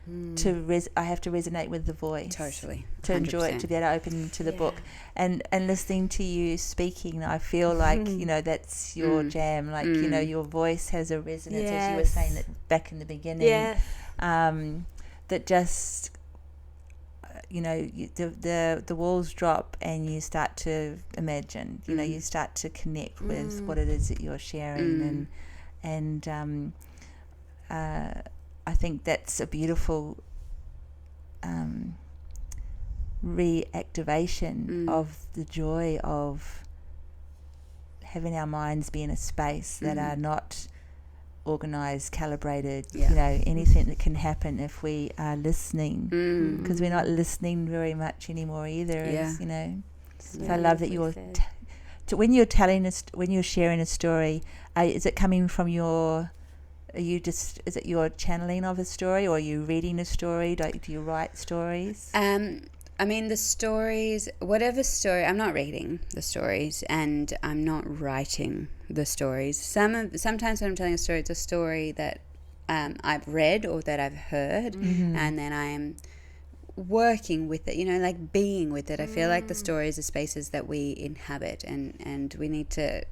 I have to resonate with the voice. Totally. 100%. To enjoy it, to be able to open to the book. And listening to you speaking, I feel like, you know, that's your jam. Like, you know, your voice has a resonance, as you were saying that back in the beginning. That just, you know, the walls drop and you start to imagine, you know, you start to connect with what it is that you're sharing. And I think that's a beautiful reactivation of the joy of having our minds be in a space that are not organized, calibrated, you know, anything that can happen if we are listening, because we're not listening very much anymore either, as, you know. So I love that you're when you're when you're sharing a story, is it coming from your, is it your channeling of a story, or are you reading a story? Do you write stories? I mean, the stories, whatever story, I'm not reading the stories and I'm not writing the stories. Sometimes when I'm telling a story, it's a story that I've read or that I've heard, and then I am working with it, you know, like being with it. I feel like the stories are spaces that we inhabit, and we need to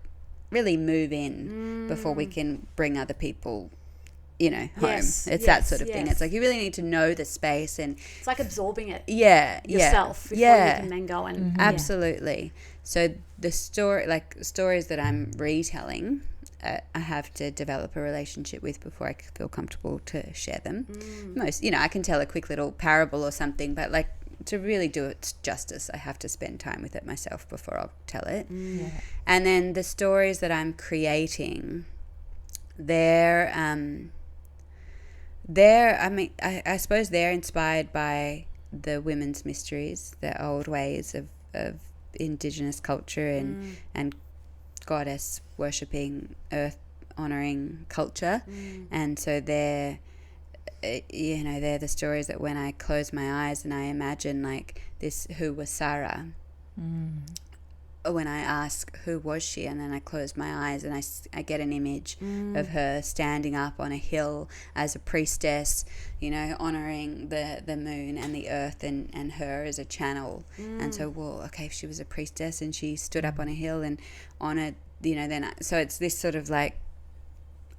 really move in before we can bring other people, you know, home. It's that sort of thing. It's like you really need to know the space, and it's like absorbing it yourself before you can then go and absolutely. So the stories that I'm retelling, I have to develop a relationship with before I feel comfortable to share them. Most, you know, I can tell a quick little parable or something, but like to really do it justice, I have to spend time with it myself before I'll tell it. And then the stories that I'm creating, they're I mean, I suppose they're inspired by the women's mysteries, the old ways of Indigenous culture and goddess worshipping, earth honoring culture. And so they're, you know, they're the stories that when I close my eyes and I imagine like this, who was Sarah, when I ask who was she, and then I close my eyes and I get an image of her standing up on a hill as a priestess, you know, honoring the moon and the earth and her as a channel. And so, well, okay, if she was a priestess and she stood up on a hill and honored, you know, then so it's this sort of like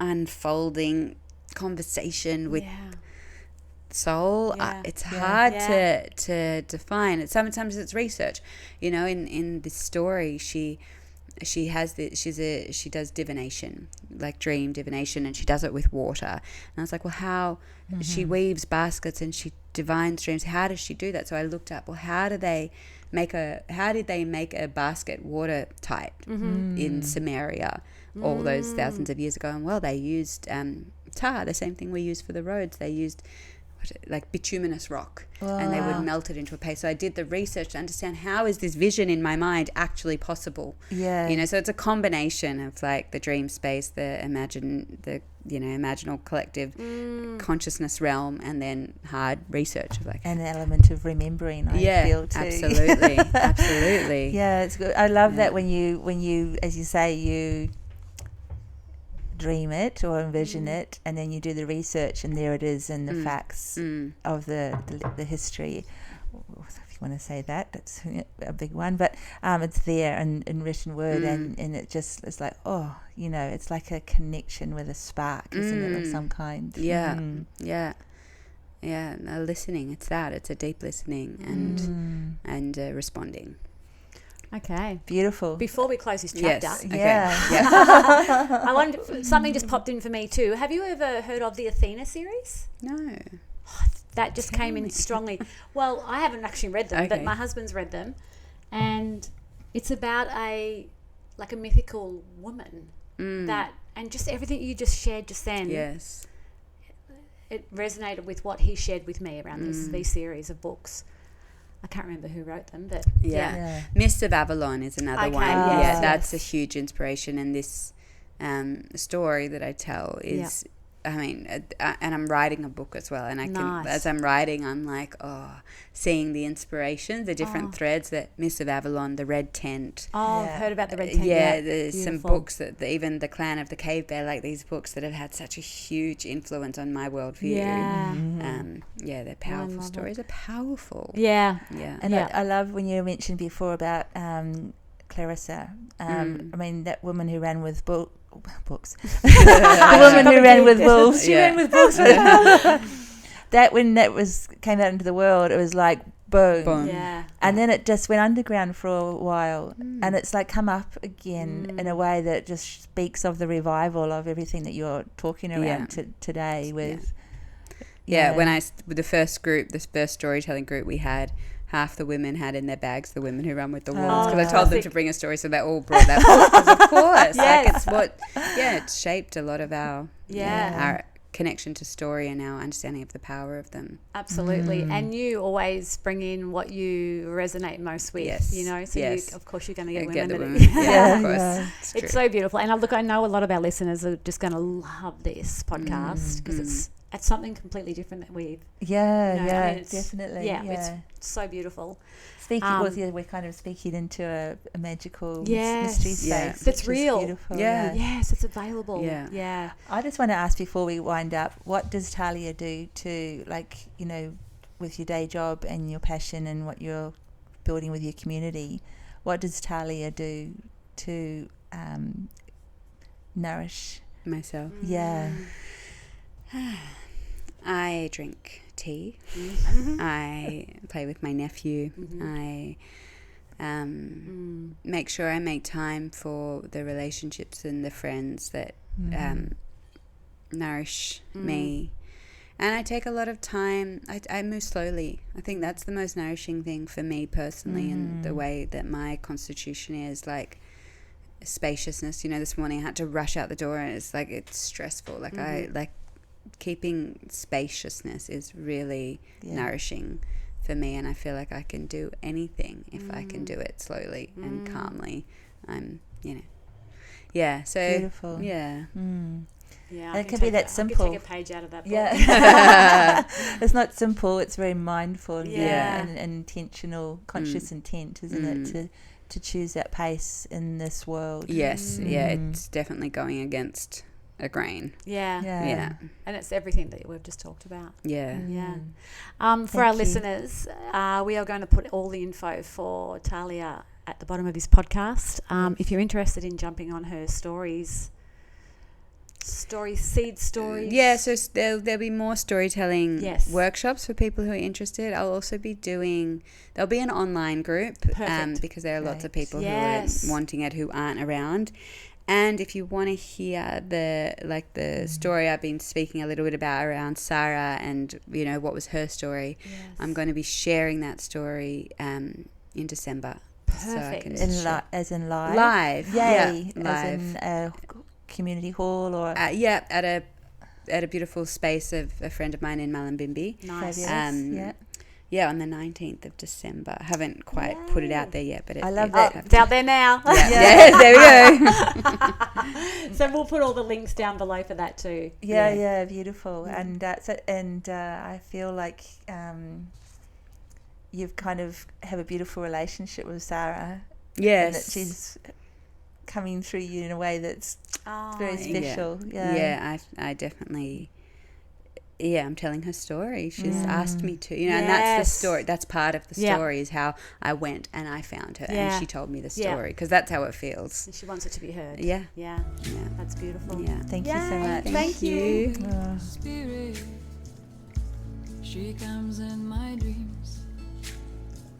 unfolding conversation with soul. It's hard to define it. Sometimes it's research, you know. In this story, she does divination, like dream divination, and she does it with water. And I was like, well, how she weaves baskets and she divines dreams, how does she do that? So I looked up, well, how did they make a basket watertight in Samaria all those thousands of years ago? And well, they used tar, the same thing we use for the roads. They used like bituminous rock, and they would melt it into a paste. So I did the research to understand, how is this vision in my mind actually possible? You know, so it's a combination of like the dream space, the imaginal collective consciousness realm, and then hard research of like an element of remembering. I feel too. absolutely. Yeah, it's good. I love that when you, as you say, you dream it or envision it, and then you do the research, and there it is in the facts of the history, if you want to say that. That's a big one, but it's there in written word, and it just, it's like, oh, you know, it's like a connection with a spark, isn't it, of some kind? Listening, it's a deep listening and responding. Okay. Beautiful. Before we close this chapter, Yes. Okay. Yeah. Yeah. I wonder, something just popped in for me too. Have you ever heard of the Athena series? No. That just came in strongly. Well, I haven't actually read them, but Okay. my husband's read them, and it's about a mythical woman that, and just everything you just shared just then. Yes. It resonated with what he shared with me around these series of books. I can't remember who wrote them, but Yeah. Mists of Avalon is another one. yes, Yeah, that's a huge inspiration. And this story that I tell is, I mean, and I'm writing a book as well. And I can, as I'm writing, I'm like, seeing the inspirations, the different threads, that Mists of Avalon, the Red Tent. Oh, I've heard about the Red Tent. Yeah, there's some Beautiful. books that even the Clan of the Cave Bear, like these books that have had such a huge influence on my worldview. Yeah. They're powerful stories. Are powerful. Yeah. Yeah. And I love when you mentioned before about Clarissa. I mean, that woman who ran with books. The woman who ran with wolves. She ran with books. That when that came out into the world, it was like boom. Yeah. And then it just went underground for a while, and it's like come up again in a way that just speaks of the revival of everything that you're talking around today with. With the first storytelling group we had, half the women had in their bags The Women Who Run with the Wolves, because I told them to bring a story, so they all brought that book, because of course, like it's shaped a lot of our connection to story and our understanding of the power of them. Absolutely. And you always bring in what you resonate most with, so you, of course you're going to get women. The that women. Of course. Yeah. It's so beautiful. And I know a lot of our listeners are just going to love this podcast, because it's something completely different that we've definitely. It's so beautiful. We're kind of speaking into a magical mystery space. That's real. Beautiful. Yes, it's available. Yeah. I just want to ask before we wind up, what does Talia do to, with your day job and your passion and what you're building with your community, what does Talia do to nourish myself? Yeah. I drink tea. I play with my nephew. I make sure I make time for the relationships and the friends that nourish me. And I take a lot of time. I move slowly. I think that's the most nourishing thing for me personally, and the way that my constitution is, like spaciousness. This morning I had to rush out the door, and it's stressful. Keeping spaciousness is really nourishing for me, and I feel like I can do anything if I can do it slowly and calmly. So beautiful. Yeah, and it can be that simple. I could take a page out of that book. Yeah. It's not simple, it's very mindful and intentional, conscious intent, isn't it, to choose that pace in this world. Yes, it's definitely going against a grain. Yeah. And it's everything that we've just talked about. Yeah. For our listeners, we are going to put all the info for Talia at the bottom of this podcast. If you're interested in jumping on her seed stories. Yeah, so there'll be more storytelling workshops for people who are interested. I'll also be there'll be an online group because there are lots of people who are wanting it who aren't around. And if you want to hear the story I've been speaking a little bit about around Sarah and, what was her story, I'm going to be sharing that story in December. Perfect. So as in live? Live. Yay. Yeah, live. As in a community hall or? At a beautiful space of a friend of mine in Mullumbimby. Nice. Yeah, on the 19th of December. I haven't quite put it out there yet, but I love that. It's out there now. Yeah, there we go. So we'll put all the links down below for that too. Yeah, beautiful. And I feel like you've kind of have a beautiful relationship with Sarah. Yes. And that she's coming through you in a way that's very special. Yeah, I definitely... Yeah, I'm telling her story. She's asked me to, and that's the story. That's part of the story is how I went and I found her and she told me the story because that's how it feels. And she wants it to be heard. Yeah. That's beautiful. Yeah. Thank you so much. Thank you. Spirit, she comes in my dreams.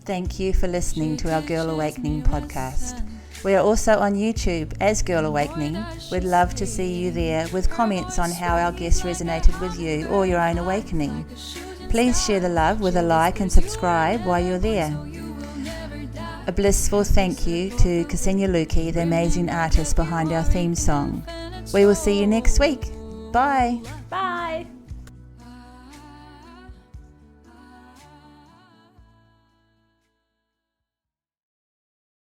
Thank you for listening to our Girl Awakening podcast. We are also on YouTube as Girl Awakening. We'd love to see you there with comments on how our guests resonated with you or your own awakening. Please share the love with a like and subscribe while you're there. A blissful thank you to Ksenia Luki, the amazing artist behind our theme song. We will see you next week. Bye. Bye.